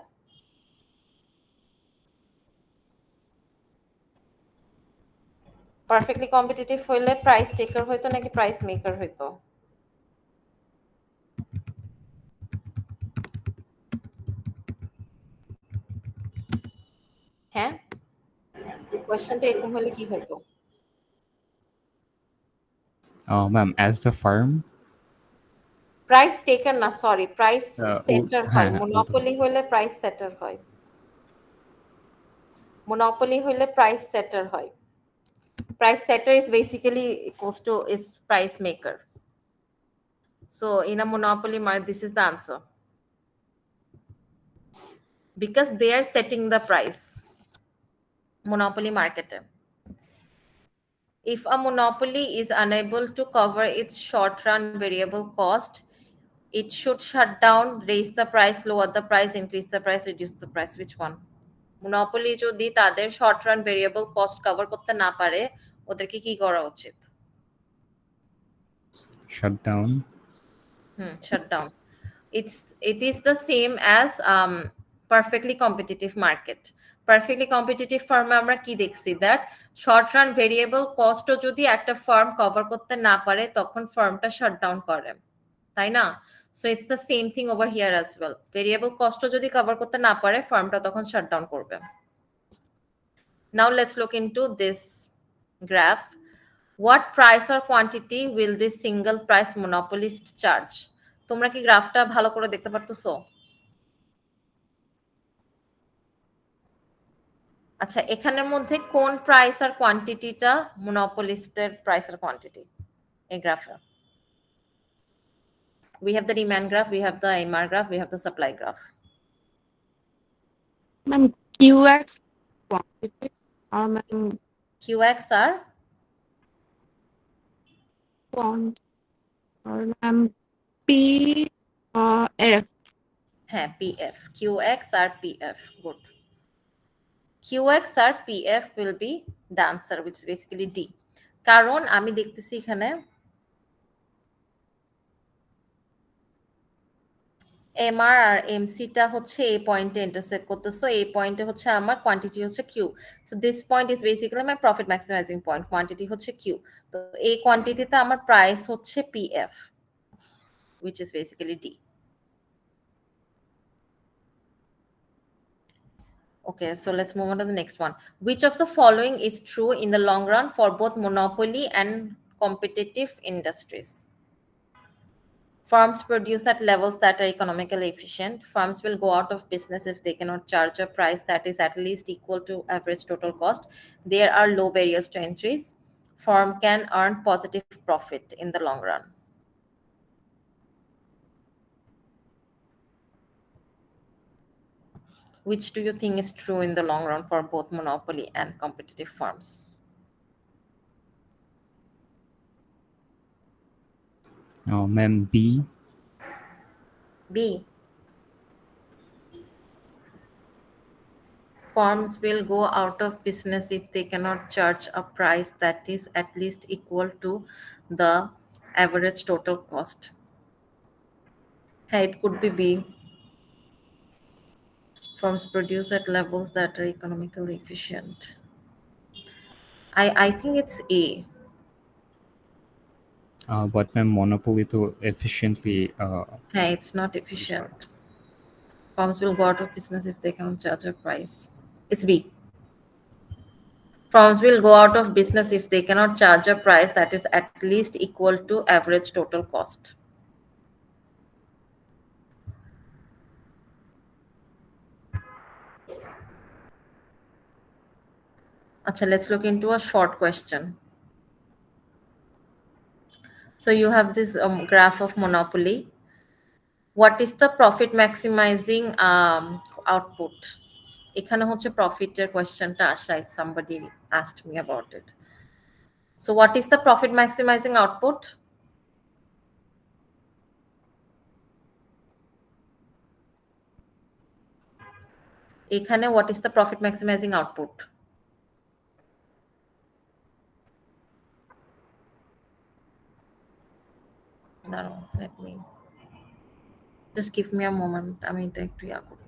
পারফেক্টলি কম্পিটিটিভ হইলে প্রাইস টেকার হইতো নাকি প্রাইস মেকার হইতো? হ্যাঁ, কোয়েশ্চেনটা এরকম হলে কি হইতো? Ma'am as the firm price taker না, সরি, প্রাইস সেটার হয়। হ্যাঁ মনোপলি হইলে প্রাইস সেটার হয়। মনোপলি হইলে প্রাইস সেটার হয়। Price setter is basically equals to is price maker. So in a monopoly market, this is the answer. Because they are setting the price. Monopoly market. If a monopoly is unable to cover its short-run variable cost, it should shut down, raise the price, lower the price, increase the price, reduce the price. Which one? Monopoly যদি তাদের short-run variable cost cover করতে না পারে, ওদেরকে কি করা উচিত? shut down. Shut down. It is the same as perfectly competitive market. Perfectly competitive firm আমরা কি দেখছি that short run variable cost ও যদি একটা firm cover করতে না পারে তখন firmটা shut down করে, তাই না? So it's the same thing over here as well. Variable cost ও যদি cover করতে না পারে firmটা তখন shut down করবে. Now let's look into this graph. What price or quantity will this single price monopolist charge? তোমরা কি গ্রাফটা ভালো করে দেখতে পারতেছো? আচ্ছা, এখানের মধ্যে কোন প্রাইস আর কোয়ান্টিটিটা মনোপলিস্টের প্রাইস আর কোয়ান্টিটি এই গ্রাফে? We have the demand graph, we have the MR graph, we have the supply graph. Ma'am, QX quantity or ma'am QX are quant or ma'am P F. হ্যাঁ, PF. QX R PF. Good. QX R PF will be the answer, which is basically D. কারণ আমি দেখতেছি এখানে MR আর MC টা হচ্ছে এই পয়েন্টে intersect করতেছে, এই পয়েন্টে হচ্ছে আমার কোয়ান্টিটি হচ্ছে Q. So this point is basically my profit maximizing point. Quantity হচ্ছে Q. তো এই কোয়ান্টিটিতে আমার প্রাইস হচ্ছে PF, which is basically D. Okay, so let's move on to the next one. Which of the following is true in the long run for both monopoly and competitive industries? Firms produce at levels that are economically efficient. Firms will go out of business if they cannot charge a price that is at least equal to average total cost. There are low barriers to entries. Firm can earn positive profit in the long run. Which do you think is true in the long run for both monopoly and competitive firms? Ma'am, B. B. Firms will go out of business if they cannot charge a price that is at least equal to the average total cost. Hey, it could be B. Firms produce at levels that are economically efficient. I think it's A. But ma'am, monopoly to efficiently. Hey, it's not efficient. Firms will go out of business if they cannot charge a price. It's B. Firms will go out of business if they cannot charge a price that is at least equal to average total cost. Acha, let's look into a short question. So you have this graph of monopoly. What is the profit maximizing output? এখানে হচ্ছে প্রফিটের কোয়েশ্চেনটা আসে, somebody asked me about it. So what is the profit maximizing output? এখানে what is the profit maximizing output? No, let me just give me a moment. আমি এটা একটু ইয়া করি।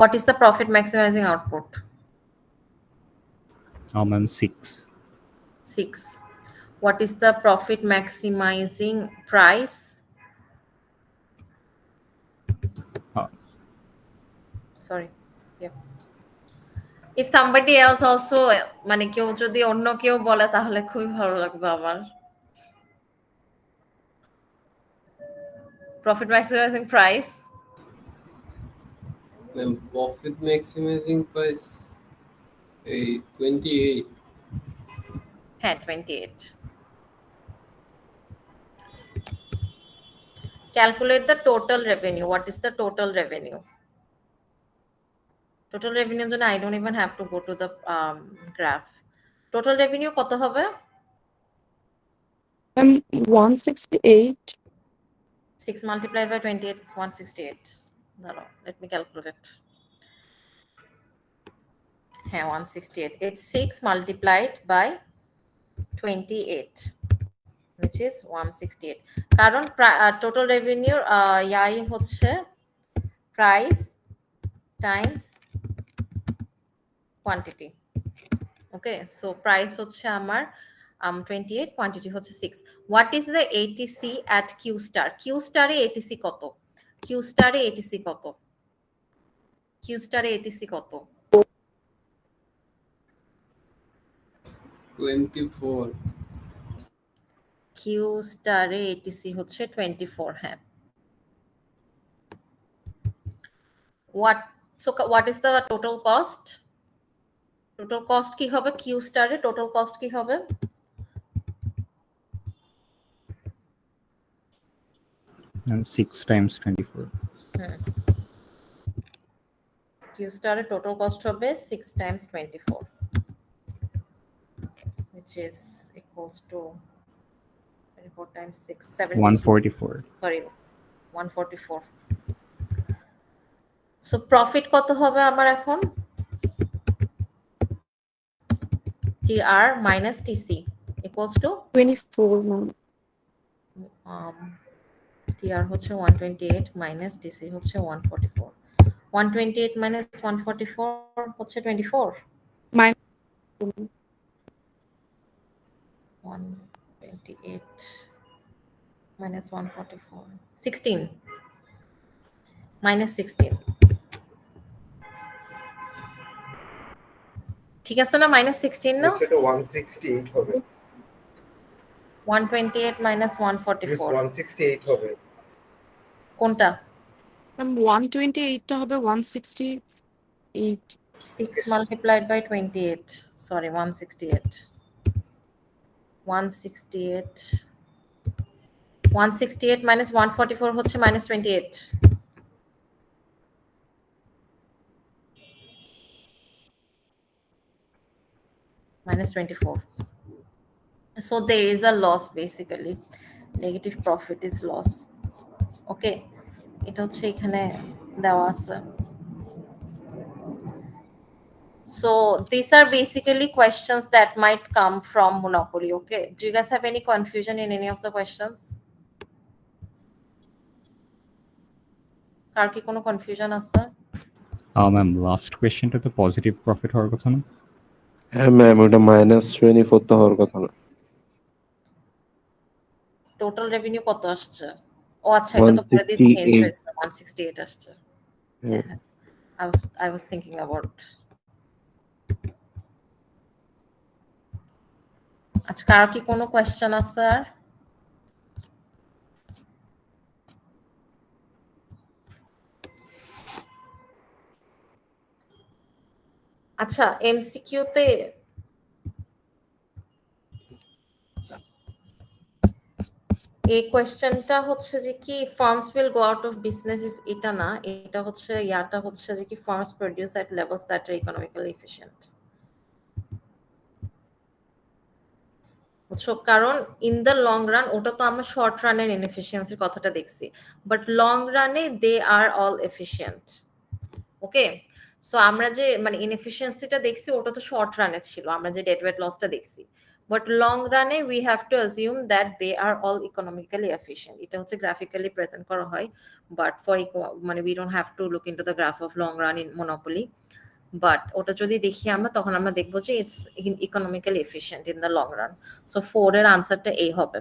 What is the profit maximizing output? Ma'am, 6. 6. What is the profit maximizing price? Sorry. Yeah. If somebody else also মানে কেউ যদি অন্য কেউ বলে তাহলে খুবই ভালো লাগবে আমার। Profit maximizing price? Profit maximizing price 28. হ্যাঁ 28. Calculate the total revenue. What is the total revenue? Total revenue জন্য I don't even have to go to the graph. Total revenue কত হবে? 168. 6 multiplied by 28, 168. No, let me calculate. Yeah, 168. It's 6 multiplied by 28, which is 168. কারণ total revenue ইয়াই হচ্ছে price times quantity. Okay, so price হচ্ছে আমার 28, quantity হচ্ছে 6. What is the ATC at Q star? Q star A ATC কত? Q star এ ATC কত? Q star এ ATC কত? 24. Q star এ ATC হচ্ছে 24, হ্যাঁ। What is the total cost? Total cost কি হবে? Q star এ total cost কি হবে? And 6 times 24. Q star A total cost হবে 6 times 24, which is equals to 24 times 6, 70. 144. Sorry, 144. So profit কত হবে আমার এখন? TR minus TC equals to 24, ma'am. TR হচ্ছে 128 minus TC হচ্ছে 144. 128 minus 144 হচ্ছে 24. Minus 128 minus 144. 16. Minus 16. ঠিক আছে না? Minus 16 না? সেটা 168 হবে। 128 minus 144. 168 হবে। কোনটা? 128 টা হবে 168. 6 multiplied by 28. Sorry, 168. 168 minus 144 হচ্ছে minus 28. Minus 24. So there is a loss basically. Negative profit is loss. Okay. এটা হচ্ছে এখানে দেওয়া আছে. So these are basically questions that might come from Monopoly. Okay. Do you guys have any confusion in any of the questions? কার কি কোনো confusion আছে? Ma'am, last question to the positive profit হওয়ার কথা না? হ্যাঁ ম্যাম, ওটা -24 তো হওয়ার কথা না। Total revenue কত আসছে? ও আচ্ছা, এটা তো পরে দিয়ে চেঞ্জ হয়েছে, 168 আসছে। I was thinking about আচ্ছা, কার কি কোনো কোয়েশ্চেন আছে আর? আচ্ছা, এমসিকিউ তে এই কোয়েশ্চেনটা হচ্ছে যে কি firms will go out of business if, এটা না, এটা হচ্ছে ইয়াটা হচ্ছে যে কি firms produce at levels that are economically efficient. বুঝছো? কারণ ইন দ্য লং রান, ওটা তো আমরা শর্ট রানের ইনএফিশিয়েন্সির কথাটা দেখছি, বাট লং রানে দে are all efficient. Okay, so আমরা যে মানে ইনএফিশিয়েন্সিটা দেখছি ওটা তো শর্ট রানে ছিল, আমরা যে ডেড ওয়েট লসটা দেখছি, বাট লং রানে we have to assume that they are all economically efficient. এটা হচ্ছে গ্রাফিক্যালি প্রেজেন্ট করা হয়, বাট ফর মানে we don't have to look into the graph of long run in monopoly, but ওটা যদি দেখি আমরা তখন আমরা দেখবো যে it's economically efficient in the long run. So 4 এর আনসারটা এই হবে।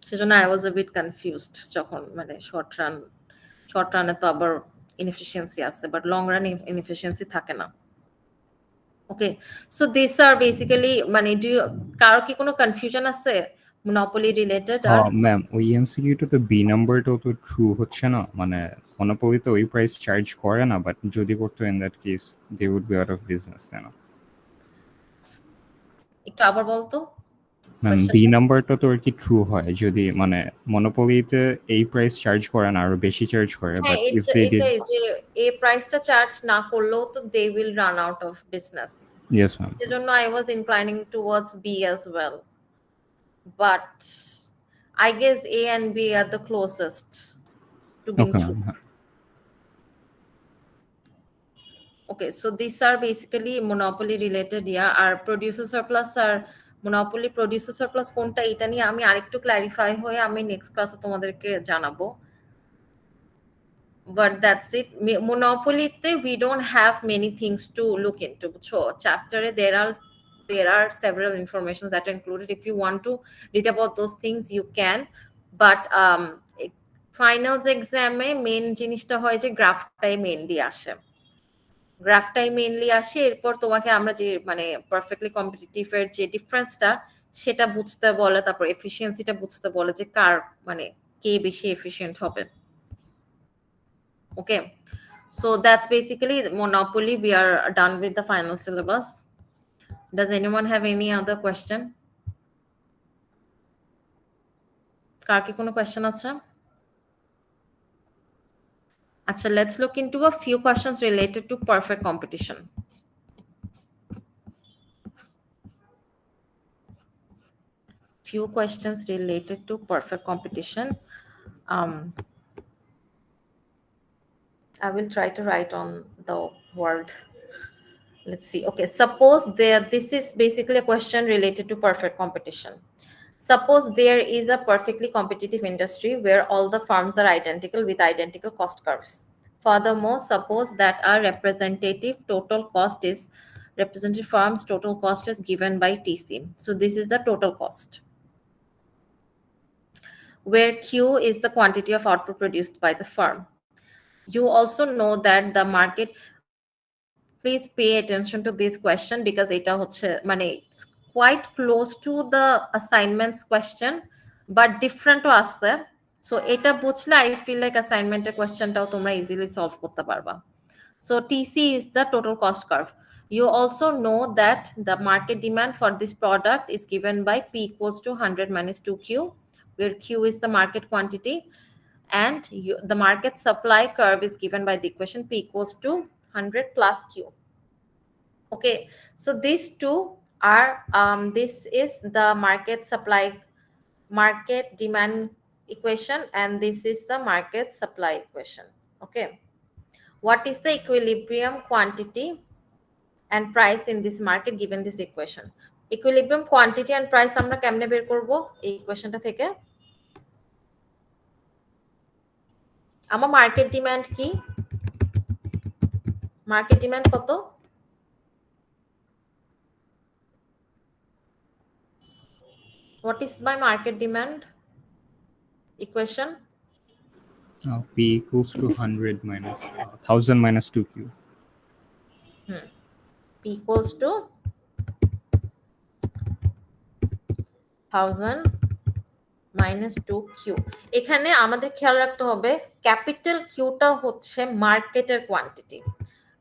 সেজন্য I was a bit confused যখন মানে শর্ট রানে তো আবার ইনএফিশিয়েন্সি আছে, বাট লং রান ইনএফিশিয়েন্সি থাকে না। ওকে, সো দিস আর বেসিক্যালি মানে কারো কি কোনো কনফিউশন আছে মনোপলি রিলেটেড? আর ম্যাম ওই এমসিকিউটা তো বি নাম্বারটাও তো ট্রু হচ্ছে না, মানে মনোপলি তো ওই প্রাইস চার্জ করে না, বাট যদি করতো in that case they would be out of business, তাই না? একটু আবার বলতো। ম্যাম বি নাম্বারটা তো আর কি ট্রু হয় যদি মানে মনোপলিতে এই প্রাইস চার্জ করে না, আরো বেশি চার্জ করে, বাট ইফ দে ডিড এটাই যে এই প্রাইসটা চার্জ না করলেও তো they will run out of business. Yes ma'am, সেজন্য I was inclining towards B as well, but I guess A and B are the closest to being okay true. Ma'am. Okay, so these are basically monopoly related. Yeah, our producer surplus are monopoly producer surplus কোনটা এটা নিয়ে আমি আরেকটু clarify হয়ে আমি next ক্লাসে তোমাদেরকে জানাবো। But that's it. Monopoly te we don't have many things to look into. So chapter there are several information that are included. If you want to read about those things, you can. But finals exam e main জিনিসটা হয় যে গ্রাফটাই mainly আসে। গ্রাফটাই mainly আসে, এরপর তোমাকে আমরা যে মানে পারফেক্টলি কম্পিটিটিভ এর যে ডিফারেন্সটা সেটা বুঝতে বলে, তারপর এফিশিয়েন্সিটা বুঝতে বলে যে কার মানে কে বেশি এফিশিয়েন্ট হবে। Okay, so that's basically monopoly. We are done with the final syllabus. Does anyone have any other question? কার কি কোনো question আছে? আচ্ছা, let's look into a few questions related to perfect competition. Few questions related to perfect competition. I will try to write on the word. Let's see. Okay, suppose this is basically a question related to perfect competition. Suppose there is a perfectly competitive industry where all the firms are identical with identical cost curves. Furthermore, suppose that our representative firm's total cost is given by TC. So this is the total cost, where Q is the quantity of output produced by the firm. You also know that the market, please pay attention to this question because এটা হচ্ছে মানে it's quite close to the assignments question but different to আছে, so এটা বুঝলে I feel like assignment এর questionটাও তোমরা easily solve করতে পারবা. So TC is the total cost curve. You also know that the market demand for this product is given by P equals to 100 minus 2Q, where Q is the market quantity, and the market supply curve is given by the equation P equals to 100 plus Q. Okay, so these two are this is the market demand equation, and this is the market supply equation. Okay, what is the equilibrium quantity and price in this market given this equation? Equilibrium quantity and price আমরা কেমনে বের করব এই ইকুয়েশনটা থেকে? আমার market demand কি? Market demand কত? What is my market demand equation? P equals to 100 minus 1000 minus 2Q. P equals to 1000 minus 2Q. এখানে আমাদের খেয়াল রাখতে হবে ক্যাপিটাল কিউটা হচ্ছে মার্কেটের কোয়ান্টিটি,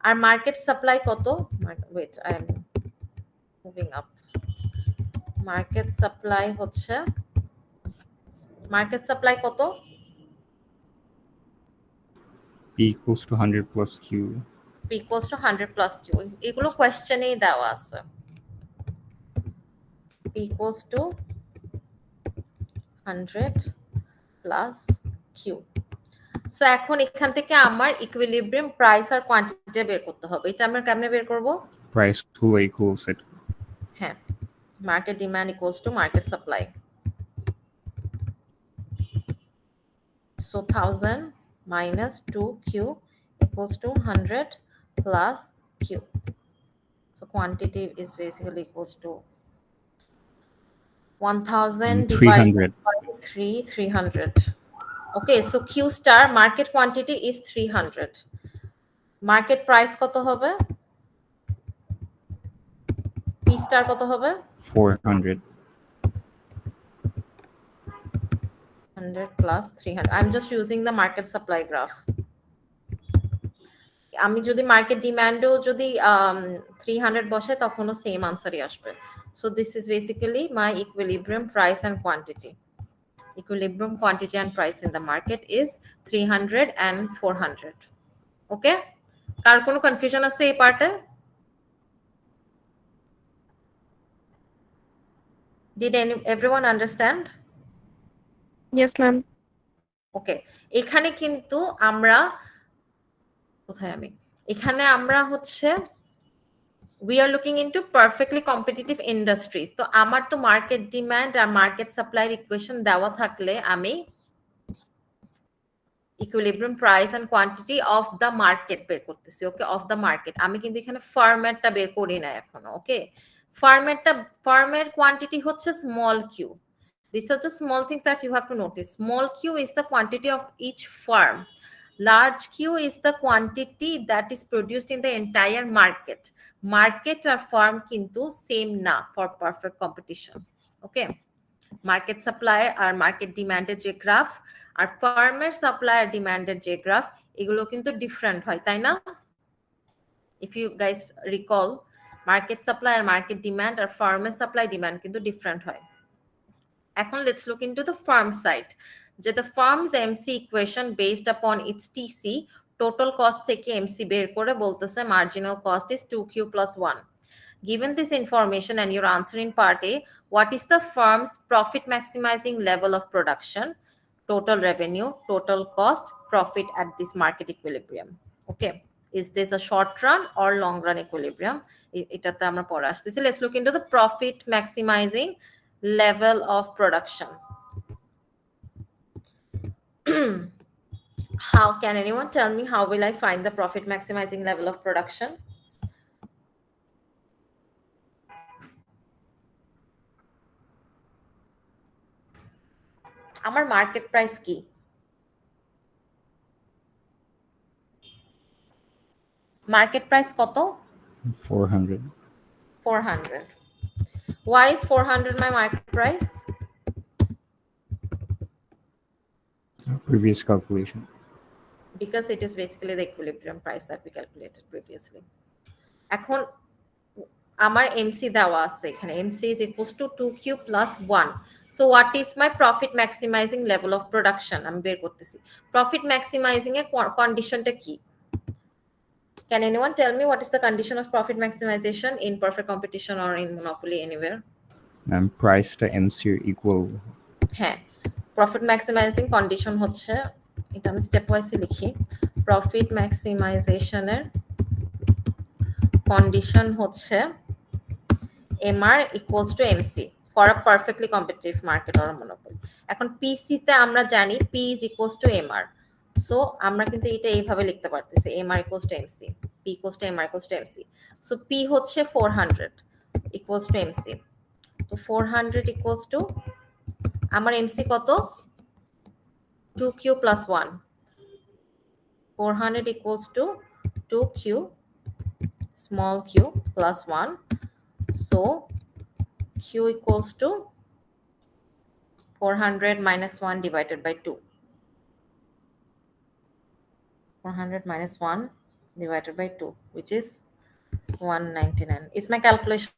আর মার্কেট সাপ্লাই কত? Wait, I am moving up. Market supply হচ্ছে কত? P equals to 100 plus Q. P equals to 100 plus Q. এগুলো কোয়েশ্চেনেই দেওয়া আছে। P equals to 100 plus Q. So এখন এখান থেকে আমার ইকুইলিব্রিয়াম প্রাইস আর কোয়ান্টিটি বের করতে হবে। এটা আমরা কেমনে বের করব? প্রাইস হলো ইকুয়ালস ইট। হ্যাঁ, market demand equals to market supply. So 1000 minus 2Q equals to 100 plus Q. So quantity is basically equals to 1000 divided by 300. Okay, so Q star market quantity is 300. Market price কত হবে? P star কত হবে? 400. 100 plus 300. I'm just using the market supply graph. আমি যদি market ডিমান্ডও যদি 300 বসে তখনও same আনসারই আসবে। So this is basically my equilibrium price and quantity. Equilibrium quantity and price in the market is 300 and 400. Okay? কার কোনো confusion আছে এই পার্টে? Did everyone understand? Yes, ma'am. ওকে, এখানে কিন্তু আমরা কোথায় এখানে আমরা হচ্ছে we are looking into perfectly competitive industry. তো আমার তো মার্কেট ডিমান্ড আর মার্কেট সাপ্লাই ইকুয়েশন দেওয়া থাকলে আমি equilibrium price and quantity of the market বের করতেছি। Okay, of the market. আমি কিন্তু এখানে ফরম্যাটটা বের করি না এখনো। ওকে, ফার্মের কোয়ান্টিটি হচ্ছে small Q. These are the small things that you have to notice. Small q is the quantity of each firm. Large q is the quantity that is produced in the entire market. Market or firm kintu same na for perfect competition. Okay. Market supply or market demanded je graph or firmer supplier demanded je graph egulo kintu different hoy, tai na? If you guys recall, market supply or market demand or firmer supply demand kintu different hoy. এখন let's look into the firm side. যে the firm's MC equation based upon its TC total cost থেকে MC বের করে বলতেছে marginal cost is 2Q plus 1. Given this information and your answer in part A, what is the firm's profit maximizing level of production, total revenue, total cost, profit at this market equilibrium? Okay, is this a short run or long run equilibrium? এটাতে আমরা পরে আসতেছি। Let's look into the profit maximizing level of production. How can anyone tell me how will I find the profit maximizing level of production? আমার market price কি? Market price কত? 400. 400. Why is 400 my market price? Previous calculation. Because it is basically the equilibrium price that we calculated previously. এখন আমার MC দেওয়া আছে এখানে, MC is equals to 2Q plus 1. So what is my profit maximizing level of production? আমি বের করতেছি। Profit maximizing এর কন্ডিশনটা কি? Can anyone tell me what is the condition of profit maximization in perfect competition or in monopoly anywhere? And price to MC equal. হ্যাঁ, profit maximizing condition হচ্ছে, এটা আমি স্টেপ ওয়াইজে লিখি। Profit maximization এর condition হচ্ছে MR equals to MC for a perfectly competitive market or a monopoly. এখন PC তে আমরা জানি P is equals to MR. So আমরা কিন্তু এটা এইভাবে লিখতে পারতেছি, MR equals to MC, P equals to MR equals to MC. So P হচ্ছে 400 equals to MC. So 400 equals to আমার MC কত? 2Q plus 1. 400 equals to 2Q small q plus 1. So Q equals to 400 minus 1 divided by 2. 400 minus 1 divided by 2, which is 199. Is my calculation